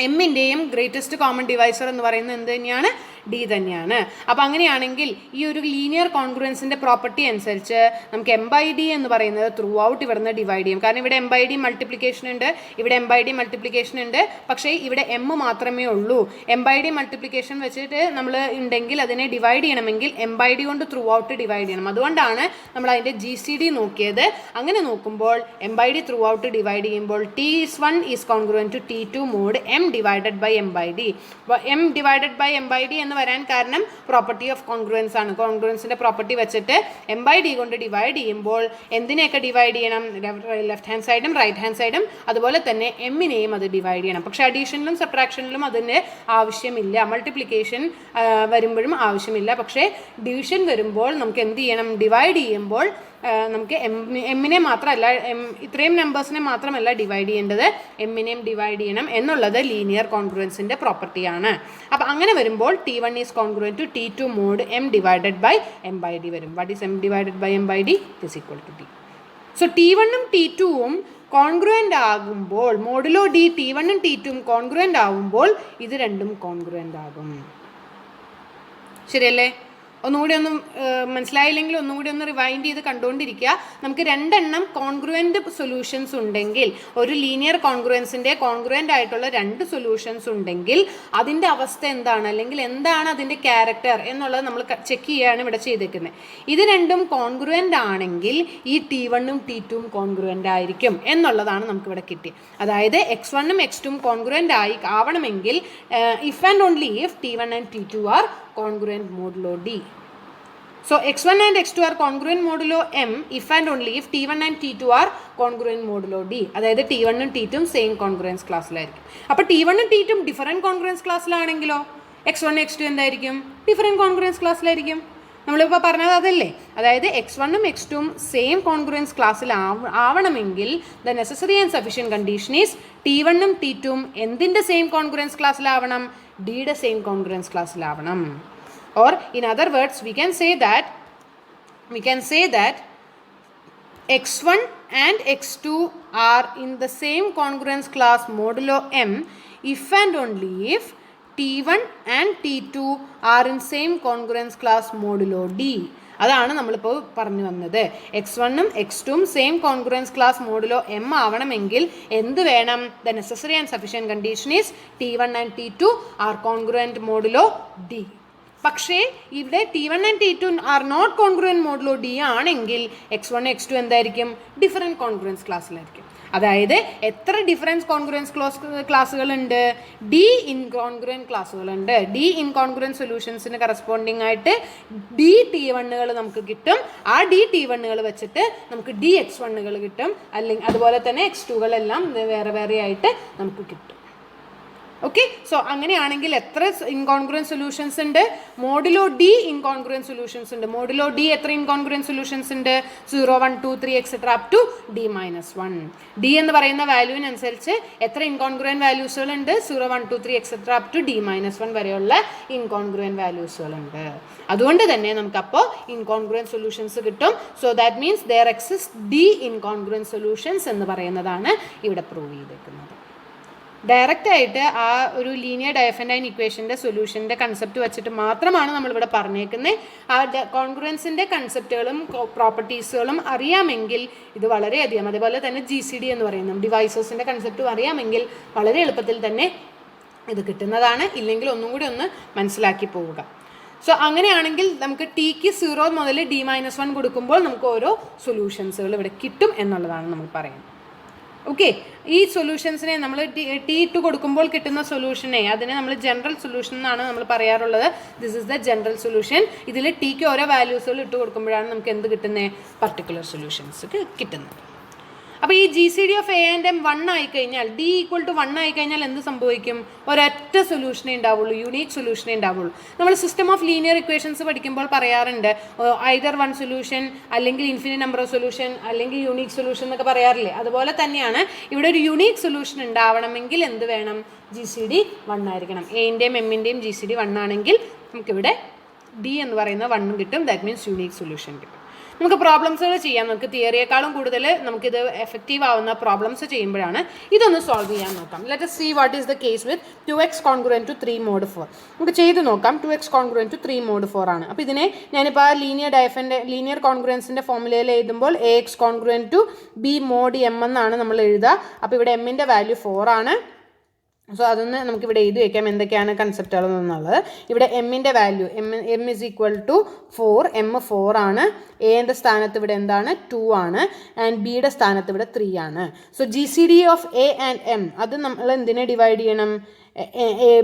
എമ്മിൻ്റെയും ഗ്രേറ്റസ്റ്റ് കോമൺ ഡിവൈസർ എന്ന് പറയുന്നത് എന്ത് തന്നെയാണ്? ഡി തന്നെയാണ്. അപ്പോൾ അങ്ങനെയാണെങ്കിൽ ഈ ഒരു ലീനിയർ കോൺഗ്രുവൻസിൻ്റെ പ്രോപ്പർട്ടി അനുസരിച്ച് നമുക്ക് എം ബൈ ഡി എന്ന് പറയുന്നത് ത്രൂ ഔട്ട് ഇവിടുന്ന് ഡിവൈഡ് ചെയ്യും. കാരണം ഇവിടെ എം ബൈ ഡി മൾട്ടിപ്ലിക്കേഷൻ ഉണ്ട്, ഇവിടെ എം ബൈ ഡി മൾട്ടിപ്ലിക്കേഷൻ ഉണ്ട്, പക്ഷേ ഇവിടെ എം മാത്രമേ ഉള്ളൂ. എം ബൈ ഡി മൾട്ടിപ്ലിക്കേഷൻ വെച്ചിട്ട് നമ്മൾ ഉണ്ടെങ്കിൽ അതിനെ ഡിവൈഡ് ചെയ്യണമെങ്കിൽ എം ബൈ ഡി കൊണ്ട് ത്രൂ ഔട്ട് ഡിവൈഡ് ചെയ്യണം. അതുകൊണ്ടാണ് നമ്മൾ അതിൻ്റെ ജി സി ഡി നോക്കിയത്. അങ്ങനെ നോക്കുമ്പോൾ M by D throughout divide ചെയ്യുമ്പോൾ T1 is congruent to T2 mod M divided by M by D. അപ്പോൾ M divided by M by D എന്ന് വരാൻ കാരണം പ്രോപ്പർട്ടി ഓഫ് കോൺഗ്രുവൻസ് ആണ്. കോൺഗ്രുവൻസിൻ്റെ പ്രോപ്പർട്ടി വെച്ചിട്ട് എം ബൈ ഡി കൊണ്ട് divide ചെയ്യുമ്പോൾ എന്തിനെയൊക്കെ ഡിവൈഡ് ചെയ്യണം? ലെഫ്റ്റ് ഹാൻഡ് സൈഡും റൈറ്റ് ഹാൻഡ് സൈഡും അതുപോലെ തന്നെ എമ്മിനെയും അത് ഡിവൈഡ് ചെയ്യണം. പക്ഷേ അഡീഷനിലും സബ്ട്രാക്ഷനിലും അതിന് ആവശ്യമില്ല. മൾട്ടിപ്ലിക്കേഷൻ വരുമ്പോഴും ആവശ്യമില്ല. പക്ഷേ ഡിവിഷൻ വരുമ്പോൾ നമുക്ക് എന്ത് ചെയ്യണം? ഡിവൈഡ് ചെയ്യുമ്പോൾ നമുക്ക് എമ്മിനെ മാത്രമല്ല, ഇത്രയും നമ്പേഴ്സിനെ മാത്രമല്ല ഡിവൈഡ് ചെയ്യേണ്ടത്, എമ്മിനെയും ഡിവൈഡ് ചെയ്യണം എന്നുള്ളത് ലീനിയർ കോൺഗ്രുവൻസിൻ്റെ പ്രോപ്പർട്ടിയാണ്. അപ്പോൾ അങ്ങനെ വരുമ്പോൾ T1 is congruent to T2 mod M divided by M by D വരും. What is M divided by M by D? Is equal to D. So T1ഉം T2ഉം കോൺഗ്രുവൻ്റ് ആകുമ്പോൾ, മോഡുലോ ഡി T1ഉം T2ഉം കോൺഗ്രുവൻ്റ് ആകുമ്പോൾ ഇത് രണ്ടും കോൺഗ്രുവൻ്റ് ആകും. ശരിയല്ലേ? ഒന്നുകൂടി ഒന്ന് മനസ്സിലായില്ലെങ്കിൽ ഒന്നും കൂടി ഒന്ന് റിവൈൻഡ് ചെയ്ത് കണ്ടുകൊണ്ടിരിക്കുക. നമുക്ക് രണ്ടെണ്ണം കോൺഗ്രുവൻ്റ് സൊല്യൂഷൻസ് ഉണ്ടെങ്കിൽ, ഒരു ലീനിയർ കോൺഗ്രുവൻസിൻ്റെ കോൺഗ്രുവൻ്റ് ആയിട്ടുള്ള രണ്ട് സൊല്യൂഷൻസ് ഉണ്ടെങ്കിൽ അതിൻ്റെ അവസ്ഥ എന്താണ്, അല്ലെങ്കിൽ എന്താണ് അതിൻ്റെ ക്യാരക്ടർ എന്നുള്ളത് നമ്മൾ ചെക്ക് ചെയ്യുകയാണ് ഇവിടെ ചെയ്തേക്കുന്നത്. ഇത് രണ്ടും കോൺഗ്രുവൻ്റ് ആണെങ്കിൽ ഈ T1ഉം T2ഉം കോൺഗ്രുവൻ്റ് ആയിരിക്കും എന്നുള്ളതാണ് നമുക്കിവിടെ കിട്ടിയത്. അതായത് X1ഉം X2ഉം കോൺഗ്രുവൻ്റ് ആവണമെങ്കിൽ if and only if T1 and T2 are congruent modulo D. So X1 and X2 are congruent modulo M if and only if T1 and T2 are congruent modulo D. അതായത് T1 ഉം T2ഉം same congruence ക്ലാസ്സിലായിരിക്കും. അപ്പോൾ T1 ഉം T2ഉം different congruence ക്ലാസ്സിലാണെങ്കിലോ X1 X2 എന്തായിരിക്കും? Different congruence ക്ലാസ്സിലായിരിക്കും. നമ്മളിപ്പോൾ പറഞ്ഞത് അതല്ലേ? അതായത് X1ഉം X2ഉം സെയിം കോൺഗ്രുവൻസ് ക്ലാസ്സിൽ ആവണമെങ്കിൽ the necessary and sufficient condition is T1ഉം T2ഉം എന്തിൻ്റെ സെയിം കോൺഗ്രുവൻസ് ക്ലാസ്സിലാവണം? ഡിയുടെ സെയിം കോൺഗ്രുവൻസ് ക്ലാസ്സിലാവണം. Or in other words we can say that X1 and X2 are in the same congruence class modulo M if and only if T1 and T2 are in same congruence class modulo D. അതാണ് നമ്മളിപ്പോൾ പറഞ്ഞു വന്നത്. X1ഉം X2ഉം same congruence class modulo M ആവണമെങ്കിൽ എന്ത് വേണം? The necessary and sufficient condition is T1 and T2 are congruent modulo D. പക്ഷേ ഇവിടെ T1 and T2 are not congruent modulo D ആണെങ്കിൽ X1 X2 എന്തായിരിക്കും? ഡിഫറൻറ്റ് കോൺഗ്രുവൻസ് ക്ലാസ്സിലായിരിക്കും. അതായത് എത്ര ഡിഫറൻസ് കോൺഗ്രുവൻസ് ക്ലാസ്സുകളുണ്ട്? ഡി ഇൻകോൺഗ്രുവൻറ്റ് ക്ലാസ്സുകളുണ്ട്. ഡി ഇൻകോൺഗ്രുവൻറ്റ് സൊല്യൂഷൻസിന് കറസ്പോണ്ടിങ് ആയിട്ട് T1കൾ നമുക്ക് കിട്ടും. ആ T1കൾ വെച്ചിട്ട് നമുക്ക് X1കൾ കിട്ടും. അല്ലെങ്കിൽ അതുപോലെ തന്നെ X2കളെല്ലാം വേറെ വേറെ ആയിട്ട് നമുക്ക് കിട്ടും. ഓക്കെ, സോ അങ്ങനെയാണെങ്കിൽ എത്ര ഇൻകോൺഗ്രുവൻറ്റ് സൊല്യൂഷൻസ് ഉണ്ട്? മോഡുലോ ഡി ഇൻകോൺഗ്രുവൻറ്റ് സൊല്യൂഷൻസ് ഉണ്ട്. മോഡുലോ ഡി എത്ര ഇൻകോൺഗ്രുവൻറ്റ് സൊല്യൂഷൻസ് ഉണ്ട്? 0 1 2 3 etcetera up to D-1. D എന്ന് പറയുന്ന വാല്യൂവിനനുസരിച്ച് എത്ര ഇൻകോൺഗ്രുവൻറ്റ് വാല്യൂസുകളുണ്ട്? 0 1 2 3 എക്സെട്ര അപ് ടു D-1 വരെയുള്ള ഇൻകോൺഗ്രുവൻറ്റ് വാല്യൂസുകളുണ്ട്. അതുകൊണ്ട് തന്നെ നമുക്കപ്പോൾ ഇൻകോൺഗ്രുവൻറ്റ് സൊല്യൂഷൻസ് കിട്ടും. So that means there exist D incongruent solutions എന്ന് പറയുന്നതാണ് ഇവിടെ പ്രൂവ് ചെയ്തേക്കുന്നത്. ഡയറക്റ്റ് ആയിട്ട് ആ ഒരു ലീനിയർ ഡയഫൻഡൈൻ ഇക്വേഷൻ്റെ സൊല്യൂഷൻ്റെ കൺസെപ്റ്റ് വെച്ചിട്ട് മാത്രമാണ് നമ്മളിവിടെ പറഞ്ഞേക്കുന്നത്. ആ കോൺഗ്രുവൻസിൻ്റെ കൺസെപ്റ്റുകളും പ്രോപ്പർട്ടീസുകളും അറിയാമെങ്കിൽ ഇത് വളരെയധികം, അതേപോലെ തന്നെ GCD എന്ന് പറയുന്നത് ഡിവൈസസിൻ്റെ കൺസെപ്റ്റും അറിയാമെങ്കിൽ വളരെ എളുപ്പത്തിൽ തന്നെ ഇത് കിട്ടുന്നതാണ്. ഇല്ലെങ്കിൽ ഒന്നും കൂടി ഒന്ന് മനസ്സിലാക്കി പോവുക. സോ അങ്ങനെയാണെങ്കിൽ നമുക്ക് Tക്ക് 0 മുതൽ D-1 കൊടുക്കുമ്പോൾ നമുക്ക് ഓരോ സൊല്യൂഷൻസുകൾ ഇവിടെ കിട്ടും എന്നുള്ളതാണ് നമ്മൾ പറയുന്നത്. ഓക്കെ, ഈ സൊല്യൂഷൻസിനെ നമ്മൾ T ഇട്ട് കൊടുക്കുമ്പോൾ കിട്ടുന്ന സൊല്യൂഷനെ അതിനെ നമ്മൾ ജനറൽ സൊല്യൂഷൻ എന്നാണ് നമ്മൾ പറയാറുള്ളത്. This is the general solution. ഇതിൽ Tക്ക് ഓരോ വാല്യൂസുകൾ ഇട്ട് കൊടുക്കുമ്പോഴാണ് നമുക്ക് എന്ത് കിട്ടുന്നത്, പർട്ടിക്കുലർ സൊല്യൂഷൻസ് കിട്ടുന്നത്. അപ്പോൾ ഈ GCD of A and M 1 ആയിക്കഴിഞ്ഞാൽ D = 1 ആയിക്കഴിഞ്ഞാൽ എന്ത് സംഭവിക്കും, ഒരൊറ്റ സൊല്യൂഷനേ ഉണ്ടാവുള്ളൂ, യൂണീക്ക് സൊല്യൂഷനേ ഉണ്ടാവുള്ളൂ. നമ്മൾ സിസ്റ്റം ഓഫ് ലീനിയർ ഇക്വേഷൻസ് പഠിക്കുമ്പോൾ പറയാറുണ്ട് ഐദർ 1 സൊല്യൂഷൻ, അല്ലെങ്കിൽ ഇൻഫിനിറ്റ് നമ്പർ ഓഫ് സൊല്യൂഷൻ, അല്ലെങ്കിൽ യൂണീക്ക് സൊല്യൂഷൻ എന്നൊക്കെ പറയാറില്ലേ. അതുപോലെ തന്നെയാണ് ഇവിടെ ഒരു യൂണീക്ക് സൊല്യൂഷൻ ഉണ്ടാവണമെങ്കിൽ എന്ത് വേണം, GCD 1 ആയിരിക്കണം. എൻ്റെയും എമ്മിൻ്റെയും GCD 1 ആണെങ്കിൽ നമുക്കിവിടെ D എന്ന് പറയുന്ന 1 കിട്ടും. ദാറ്റ് മീൻസ് യൂണീക്ക് സൊല്യൂഷൻ കിട്ടും. നമുക്ക് പ്രോബ്ലംസുകൾ ചെയ്യാം. നമുക്ക് തിയറിയേക്കാളും കൂടുതൽ നമുക്കിത് എഫക്റ്റീവ് ആവുന്ന പ്രോബ്ലംസ് ചെയ്യുമ്പോഴാണ്. ഇതൊന്ന് സോൾവ് ചെയ്യാൻ നോക്കാം. Let us see what is the case with 2x congruent to 3 mod 4. നമുക്ക് ചെയ്ത് നോക്കാം. 2x congruent to 3 mod 4 ആണ്. അപ്പോൾ ഇതിനെ ഞാനിപ്പോൾ ലീനിയർ കോൺഗ്രുവൻസിൻ്റെ ഫോർമുലയിൽ എഴുതുമ്പോൾ AX congruent to B mod M എന്നാണ് നമ്മൾ എഴുതുക. അപ്പോൾ ഇവിടെ എമ്മിൻ്റെ വാല്യൂ 4 ആണ്. സോ അതൊന്ന് നമുക്കിവിടെ എഴുതി വയ്ക്കാം എന്തൊക്കെയാണ് കൺസെപ്റ്റുകളെന്നുള്ളത്. ഇവിടെ എമ്മിൻ്റെ value M is equal to 4, M 4 ആണ്. എയുടെ സ്ഥാനത്ത് ഇവിടെ എന്താണ്, 2 ആണ്. ആൻഡ് ബിയുടെ സ്ഥാനത്ത് ഇവിടെ 3 ആണ്. So GCD of A and M അത് നമ്മൾ എന്തിനെ ഡിവൈഡ് ചെയ്യണം,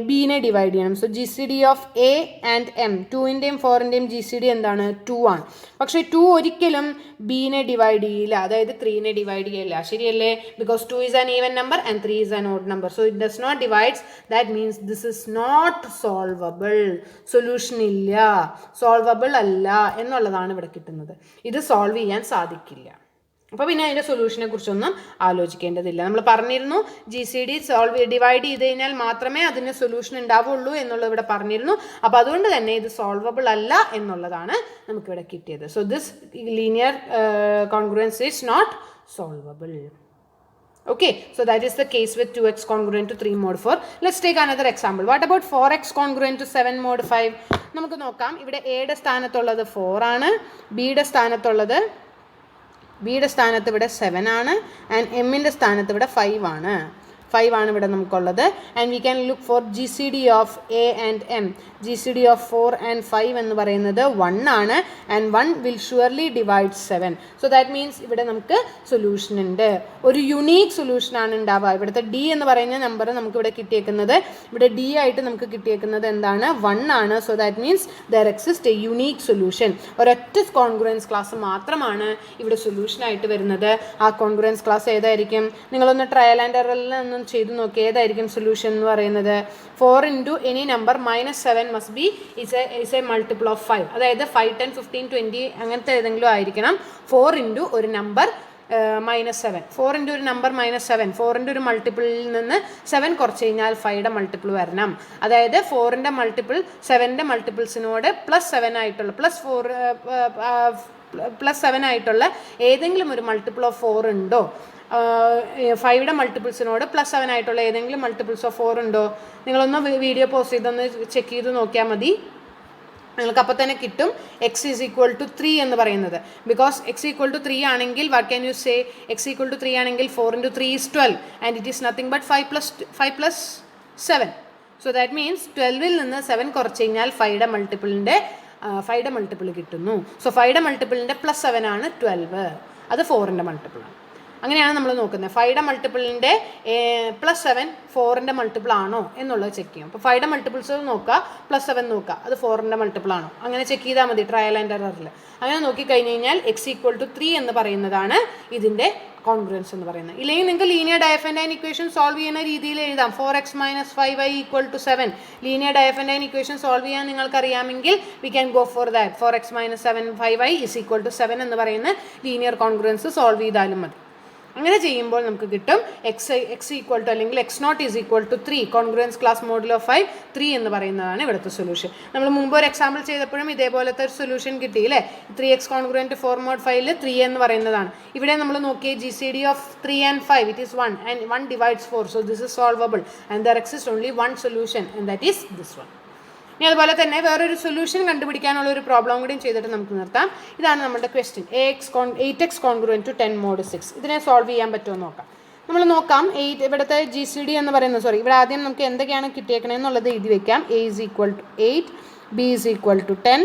ബിനെ ഡിവൈഡ് ചെയ്യണം. So GCD of A and M 2ൻ്റെയും 4ൻ്റെയും GCD എന്താണ്, 2 ആണ്. പക്ഷേ 2 ഒരിക്കലും ബിനെ ഡിവൈഡ് ചെയ്യില്ല, അതായത് 3നെ ഡിവൈഡ് ചെയ്യില്ല. ശരിയല്ലേ? Because 2 is an even number and 3 is an odd number. So it does not divides. That means this is not solvable. Solution ഇല്ല, solvable അല്ല എന്നുള്ളതാണ് ഇവിടെ കിട്ടുന്നത്. ഇത് സോൾവ് ചെയ്യാൻ സാധിക്കില്ല. അപ്പോൾ പിന്നെ അതിൻ്റെ സൊല്യൂഷനെ കുറിച്ചൊന്നും ആലോചിക്കേണ്ടതില്ല. നമ്മൾ പറഞ്ഞിരുന്നു GCD ഡിവൈഡ് ചെയ്ത് കഴിഞ്ഞാൽ മാത്രമേ അതിന് സൊല്യൂഷൻ ഉണ്ടാവുള്ളൂ എന്നുള്ളത് ഇവിടെ പറഞ്ഞിരുന്നു. അപ്പോൾ അതുകൊണ്ട് തന്നെ ഇത് സോൾവബിൾ അല്ല എന്നുള്ളതാണ് നമുക്കിവിടെ കിട്ടിയത്. So this linear congruence is not solvable. Okay, so that is the case with 2x congruent to 3 mod 4. Let's take another example. What about 4x congruent to 7 mod 5? നമുക്ക് നോക്കാം. ഇവിടെ എയുടെ സ്ഥാനത്തുള്ളത് 4 ആണ്, ബിയുടെ സ്ഥാനത്ത് ഇവിടെ 7 ആണ്, ആൻഡ് എമ്മിൻ്റെ സ്ഥാനത്ത് ഇവിടെ 5 ആണ്. 5 ആണ് ഇവിടെ നമുക്കുള്ളത്. And we can look for GCD of A and M. GCD of 4 and 5 എന്ന് പറയുന്നത് 1 ആണ്. And 1 will surely divide 7. So that means ഇവിടെ നമുക്ക് സൊല്യൂഷൻ ഉണ്ട്, ഒരു യുണീക്ക് സൊല്യൂഷനാണ് ഉണ്ടാവുക. ഇവിടുത്തെ D എന്ന് പറയുന്ന നമ്പർ നമുക്കിവിടെ കിട്ടിയേക്കുന്നത്, ഇവിടെ D ആയിട്ട് നമുക്ക് കിട്ടിയേക്കുന്നത് എന്താണ്, 1 ആണ്. So that means there exist A unique solution. ഒരൊറ്റ കോൺഗ്രുവൻസ് ക്ലാസ് മാത്രമാണ് ഇവിടെ സൊല്യൂഷനായിട്ട് വരുന്നത്. ആ കോൺഗ്രുവൻസ് ക്ലാസ് ഏതായിരിക്കും, നിങ്ങളൊന്ന് ട്രയൽ ആൻഡ് എററിൽ ഒന്ന് ചെയ്ത് നോക്കി. ഏതായിരിക്കും സൊല്യൂഷൻ എന്ന് പറയുന്നത്, 4 into any number -7 must be is a multiple of 5. അതായത് 5, 10, 15, 20 അങ്ങനത്തെ ഏതെങ്കിലും ആയിരിക്കണം. 4 into ഒരു നമ്പർ -7, 4 into ഒരു നമ്പർ -7, 4ൻ്റെ ഒരു മൾട്ടിപ്പിളിൽ നിന്ന് 7 കുറച്ച് കഴിഞ്ഞാൽ 5യുടെ മൾട്ടിപ്പിൾ വരണം. അതായത് 4ൻ്റെ മൾട്ടിപ്പിൾ 7ൻ്റെ മൾട്ടിപ്പിൾസിനോട് +7 ആയിട്ടുള്ള +7 ആയിട്ടുള്ള ഏതെങ്കിലും ഒരു മൾട്ടിപ്പിൾ ഓഫ് 4 ഉണ്ടോ, 5യുടെ മൾട്ടിപ്പിൾസിനോട് +7 ആയിട്ടുള്ള ഏതെങ്കിലും മൾട്ടിപ്പിൾസ് ഓഫ് 4 ഉണ്ടോ, നിങ്ങളൊന്ന് വീഡിയോ പോസ്റ്റ് ചെയ്തൊന്ന് ചെക്ക് ചെയ്ത് നോക്കിയാൽ മതി. നിങ്ങൾക്ക് അപ്പോൾ തന്നെ കിട്ടും x is equal to 3 എന്ന് പറയുന്നത്. ബിക്കോസ് x equal to 3 ആണെങ്കിൽ what can you say, x equal to 3 ആണെങ്കിൽ 4 into 3 is 12 and it is nothing but 5 plus 7. So that means 12ൽ നിന്ന് 7 കുറച്ച് കഴിഞ്ഞാൽ 5യുടെ മൾട്ടിപ്പിൾ കിട്ടുന്നു. സോ 5യുടെ മൾട്ടിപ്പിളിൻ്റെ +7 ആണ് 12, അത് 4ൻ്റെ മൾട്ടിപ്പിളാണ്. അങ്ങനെയാണ് നമ്മൾ നോക്കുന്നത്. 5യുടെ മൾട്ടിപ്പിളിൻ്റെ +7 4ൻ്റെ മൾട്ടിപ്പിൾ ആണോ എന്നുള്ളത് ചെക്ക് ചെയ്യും. അപ്പോൾ 5യുടെ മൾട്ടിപ്പിൾസ് നോക്കുക, +7 നോക്കുക, അത് 4ൻ്റെ മൾട്ടിപ്പിൾ ആണോ, അങ്ങനെ ചെക്ക് ചെയ്താൽ മതി ട്രയൽ ആൻഡ് എററിൽ. അങ്ങനെ നോക്കിക്കഴിഞ്ഞ് കഴിഞ്ഞാൽ x equal to 3 എന്ന് പറയുന്നതാണ് ഇതിൻ്റെ കോൺഗ്രുവൻസ് എന്ന് പറയുന്നത്. ഇല്ലെങ്കിൽ നിങ്ങൾക്ക് ലീനിയർ ഡയഫൻഡൈൻ ഇക്വേഷൻ സോൾവ് ചെയ്യുന്ന രീതിയിൽ എഴുതാം. 4x - 5y = 7. Linear Diophantine equation solve ചെയ്യാൻ നിങ്ങൾക്കറിയാമെങ്കിൽ we can go for that. 4x - 7 5y = 7 എന്ന് പറയുന്ന ലീനിയർ കോൺഗ്രുവൻസ് സോൾവ് ചെയ്താലും മതി. അങ്ങനെ ചെയ്യുമ്പോൾ നമുക്ക് കിട്ടും എക്സ് ഈക്വൽ ടു അല്ലെങ്കിൽ x0 = 3 കോൺഗ്രുവൻസ് ക്ലാസ് മോഡുലോ 5 3 എന്ന് പറയുന്നതാണ് ഇവിടുത്തെ സൊല്യൂഷൻ. നമ്മൾ മുമ്പ് ഒരു എക്സാമ്പിൾ ചെയ്തപ്പോഴും ഇതേപോലത്തെ ഒരു സൊല്യൂഷൻ കിട്ടി അല്ലേ. 3x കോൺഗ്രുവൻറ്റ് 4 mod 5 3 എന്ന് പറയുന്നതാണ്. ഇവിടെ നമ്മൾ നോക്കിയേ GCD of 3 and 5 it is 1 and 1 divides 4, so this is solvable and there exists only one solution and that is this one. ഇനി അതുപോലെ തന്നെ വേറൊരു സൊല്യൂഷൻ കണ്ടുപിടിക്കാനുള്ള ഒരു പ്രോബ്ലം കൂടിയും ചെയ്തിട്ട് നമുക്ക് നിർത്താം. ഇതാണ് നമ്മുടെ question. 8x congruent to 10 mod 6. ഇതിനെ സോൾവ് ചെയ്യാൻ പറ്റുമോ നോക്കാം. നമ്മൾ നോക്കാം. ഇവിടുത്തെ GCD എന്ന് പറയുന്നത് ഇവിടെ ആദ്യം നമുക്ക് എന്തൊക്കെയാണ് കിട്ടിയേക്കണെന്നുള്ളത് എഴുതി വെക്കാം. A is equal to 8, B is equal to 10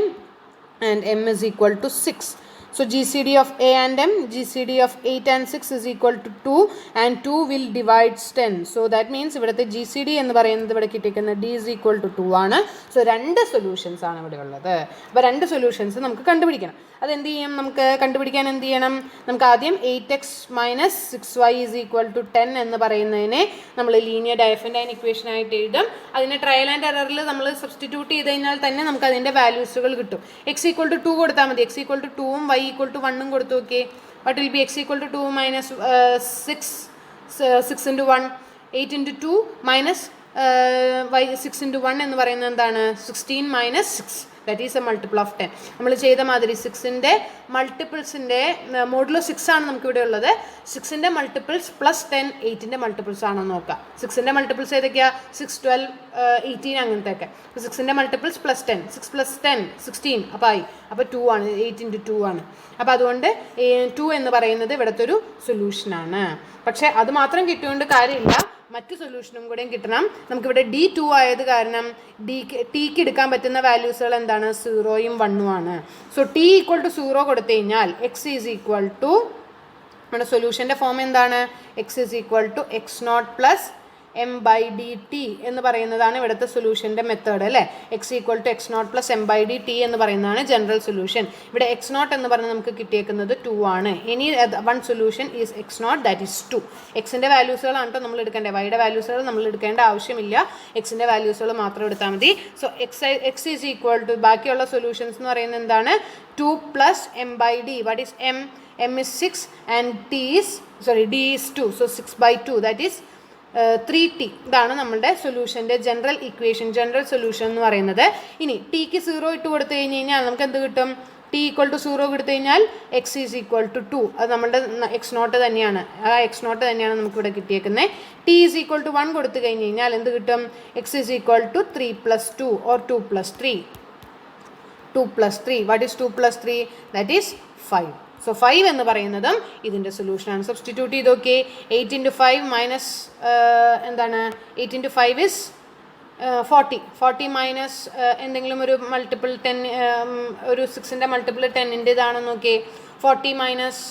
and M is equal to 6. So GCD of A and M, GCD of 8 and 6 is equal to 2 and 2 will divides 10. So that means ഇവിടുത്തെ GCD എന്ന് പറയുന്നത് ഇവിടെ കിട്ടിയിരിക്കുന്നത് D is equal to 2 ആണ്. So രണ്ട് solutions ആണ് ഇവിടെ ഉള്ളത്. അപ്പോൾ രണ്ട് സൊല്യൂഷൻസ് നമുക്ക് കണ്ടുപിടിക്കണം. അതെന്ത് ചെയ്യും? നമുക്ക് കണ്ടുപിടിക്കാൻ എന്ത് ചെയ്യണം? നമുക്ക് ആദ്യം 8x - 6y is equal to 10 എന്ന് പറയുന്നതിനെ നമ്മൾ ലീനിയർ ഡയഫൻറ്റൈൻ ഇക്വേഷൻ ആയിട്ട് എഴുതും. അതിനെ ട്രയൽ ആൻഡ് എററിൽ നമ്മൾ സബ്സ്റ്റിറ്റ്യൂട്ട് ചെയ്ത് കഴിഞ്ഞാൽ തന്നെ നമുക്ക് അതിൻ്റെ വാല്യൂസുകൾ കിട്ടും. x = 2 കൊടുത്താൽ മതി. x = 2ഉം y = 1ഉം കൊടുത്തു നോക്കിയേ. what will be x = 2 minus 6 into 1 8 into 2 minus y 6 into 1 എന്ന് പറയുന്നത് എന്താണ്? 16 minus 6. that is a multiple of 10. നമ്മൾ ചെയ്ത മാതിരി 6ൻ്റെ മൾട്ടിപ്പിൾസിൻ്റെ മോഡുലോ 6 ആണ് നമുക്ക് ഇവിടെ ഉള്ളത്. 6ൻ്റെ മൾട്ടിപ്പിൾസ് പ്ലസ് 10 8ൻ്റെ മൾട്ടിപ്പിൾസ് ആണോ നോക്കാം. 6ൻ്റെ മൾട്ടിപ്പിൾസ് ഏതൊക്കെയാണ്? 6 12 18 അങ്ങനത്തെ ഒക്കെ. 6ൻ്റെ മൾട്ടിപ്പിൾസ് പ്ലസ് 10 6 + 10 16 അപ്പോൾ ആയി. അപ്പോൾ 2 ആണ്. 8 into 2 ആണ്. അപ്പോൾ അതുകൊണ്ട് 2 എന്ന് പറയുന്നത് ഇവിടുത്തെ ഒരു സൊല്യൂഷനാണ്. പക്ഷേ അത് മാത്രം കിട്ടിയോണ്ട് കാര്യമില്ല, മറ്റു സൊല്യൂഷനും കൂടെയും കിട്ടണം. നമുക്കിവിടെ D2 ആയത് കാരണം ടിക്ക് എടുക്കാൻ പറ്റുന്ന വാല്യൂസുകൾ എന്താണ്? 0ഉം 1ഉം ആണ്. സോ T = 0 കൊടുത്തു കഴിഞ്ഞാൽ x is equal to നമ്മുടെ സൊല്യൂഷൻ്റെ ഫോം എന്താണ്? x is equal to x0 + m/dt എന്ന് പറയുന്നതാണ് ഇവിടുത്തെ സൊല്യൂഷൻ്റെ മെത്തേഡ് അല്ലേ. x = x0 + m/dt എന്ന് പറയുന്നതാണ് ജനറൽ സൊല്യൂഷൻ. ഇവിടെ x0 എന്ന് പറഞ്ഞാൽ നമുക്ക് കിട്ടിയേക്കുന്നത് 2 ആണ്. ഇനി one solution is x0 that is 2. എക്സിൻ്റെ വാല്യൂസുകളാണ് കേട്ടോ നമ്മൾ എടുക്കേണ്ടത്. വൈയുടെ വാല്യൂസുകൾ നമ്മൾ എടുക്കേണ്ട ആവശ്യമില്ല. എക്സിൻ്റെ വാല്യൂസുകൾ മാത്രം എടുത്താൽ മതി. So x is equal to ബാക്കിയുള്ള സൊല്യൂഷൻസ് എന്ന് പറയുന്നത് എന്താണ്? 2 + m/d. What is m? m is 6 and d is 2. So 6/2 that is 3t. ഇതാണ് നമ്മളുടെ സൊല്യൂഷൻ്റെ ജനറൽ ഇക്വേഷൻ, ജനറൽ സൊല്യൂഷൻ എന്ന് പറയുന്നത്. ഇനി ടിക്ക് 0 ഇട്ട് കൊടുത്തു കഴിഞ്ഞാൽ നമുക്ക് എന്ത് കിട്ടും? t = 0 കൊടുത്തു കഴിഞ്ഞാൽ x is equal to 2. അത് നമ്മളുടെ x0 തന്നെയാണ്. ആ x0 തന്നെയാണ് നമുക്കിവിടെ കിട്ടിയേക്കുന്നത്. t is equal to 1 കൊടുത്തു കഴിഞ്ഞാൽ എന്ത് കിട്ടും? x is equal to 3 + 2 or 2 + 3. 2 + 3. What is 2 + 3? That is 5. So 5 എന്ന് പറയുന്നതും ഇതിൻ്റെ സൊല്യൂഷനാണ്. സബ്സ്റ്റിറ്റ്യൂട്ട് ചെയ്ത് നോക്കിയേ. 8 into 5 minus എന്താണ്? 8 into 5 is 40. 40 മൈനസ് എന്തെങ്കിലും ഒരു മൾട്ടിപ്പിൾ 10, ഒരു 6ൻ്റെ മൾട്ടിപ്പിൾ 10ൻ്റെ ഇതാണെന്ന് നോക്കിയേ. 40 മൈനസ്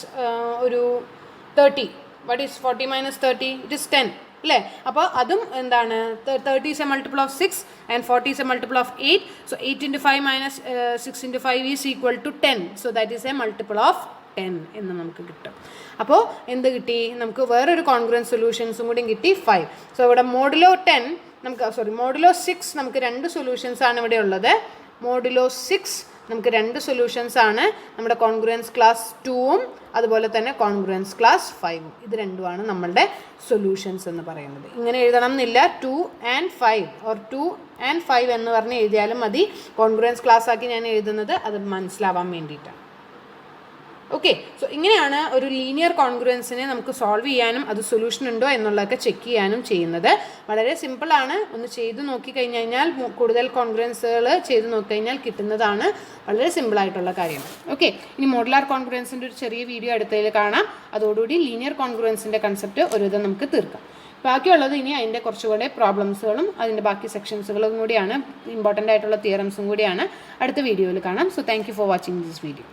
ഒരു 30. What is 40 minus 30? It is 10 അല്ലേ. അപ്പോൾ അതും എന്താണ്? 30 is a multiple of 6 and 40 is a multiple of 8. So 8 into 5 minus 6 into 5 is equal to 10. So that is a multiple of 10 എന്ന് നമുക്ക് കിട്ടും. അപ്പോൾ എന്ത് കിട്ടി? നമുക്ക് വേറൊരു കോൺഗ്രുവൻസ് സൊല്യൂഷൻസും കൂടി കിട്ടി 5. സോ ഇവിടെ മോഡുലോ 10 നമുക്ക് മോഡുലോ 6 നമുക്ക് 2 സൊല്യൂഷൻസ് ആണ് ഇവിടെ ഉള്ളത്. മോഡുലോ 6 നമുക്ക് 2 സൊല്യൂഷൻസ് ആണ്. നമ്മുടെ കോൺഗ്രുവൻസ് ക്ലാസ് 2ഉം അതുപോലെ തന്നെ കോൺഗ്രുവൻസ് ക്ലാസ് 5ഉം. ഇത് രണ്ടുമാണ് നമ്മളുടെ സൊല്യൂഷൻസ് എന്ന് പറയുന്നത്. ഇങ്ങനെ എഴുതണം എന്നില്ല. 2 and 5 or 2 and 5 എന്ന് പറഞ്ഞ് എഴുതിയാലും മതി. കോൺഗ്രുവൻസ് ക്ലാസ് ആക്കി ഞാൻ എഴുതുന്നത് അത് മനസ്സിലാവാൻ വേണ്ടിയിട്ടാണ്. ഓക്കെ. സോ ഇങ്ങനെയാണ് ഒരു ലീനിയർ കോൺഗ്രുവൻസിനെ നമുക്ക് സോൾവ് ചെയ്യാനും അത് സൊല്യൂഷൻ ഉണ്ടോ എന്നുള്ളതൊക്കെ ചെക്ക് ചെയ്യാനും ചെയ്യുന്നത്. വളരെ സിമ്പിളാണ്. ഒന്ന് ചെയ്ത് നോക്കിക്കഴിഞ്ഞ് കഴിഞ്ഞാൽ കൂടുതൽ കോൺഗ്രുവൻസുകൾ ചെയ്ത് നോക്കിക്കഴിഞ്ഞാൽ കിട്ടുന്നതാണ്. വളരെ സിമ്പിളായിട്ടുള്ള കാര്യമാണ്. ഓക്കെ. ഇനി മോഡുലാർ കോൺഗ്രുവൻസിൻ്റെ ഒരു ചെറിയ വീഡിയോ അടുത്തതിൽ കാണാം. അതോടുകൂടി ലീനിയർ കോൺഗ്രുവൻസിൻ്റെ കൺസെപ്റ്റ് ഒരുവിധം നമുക്ക് തീർക്കാം. ബാക്കിയുള്ളത് ഇനി അതിൻ്റെ കുറച്ചുകൂടെ പ്രോബ്ലംസുകളും അതിൻ്റെ ബാക്കി സെക്ഷൻസുകളും കൂടിയാണ്, ഇമ്പോർട്ടൻ്റ് ആയിട്ടുള്ള തിയറംസും കൂടിയാണ് അടുത്ത വീഡിയോയിൽ കാണാം. So thank you for watching this video.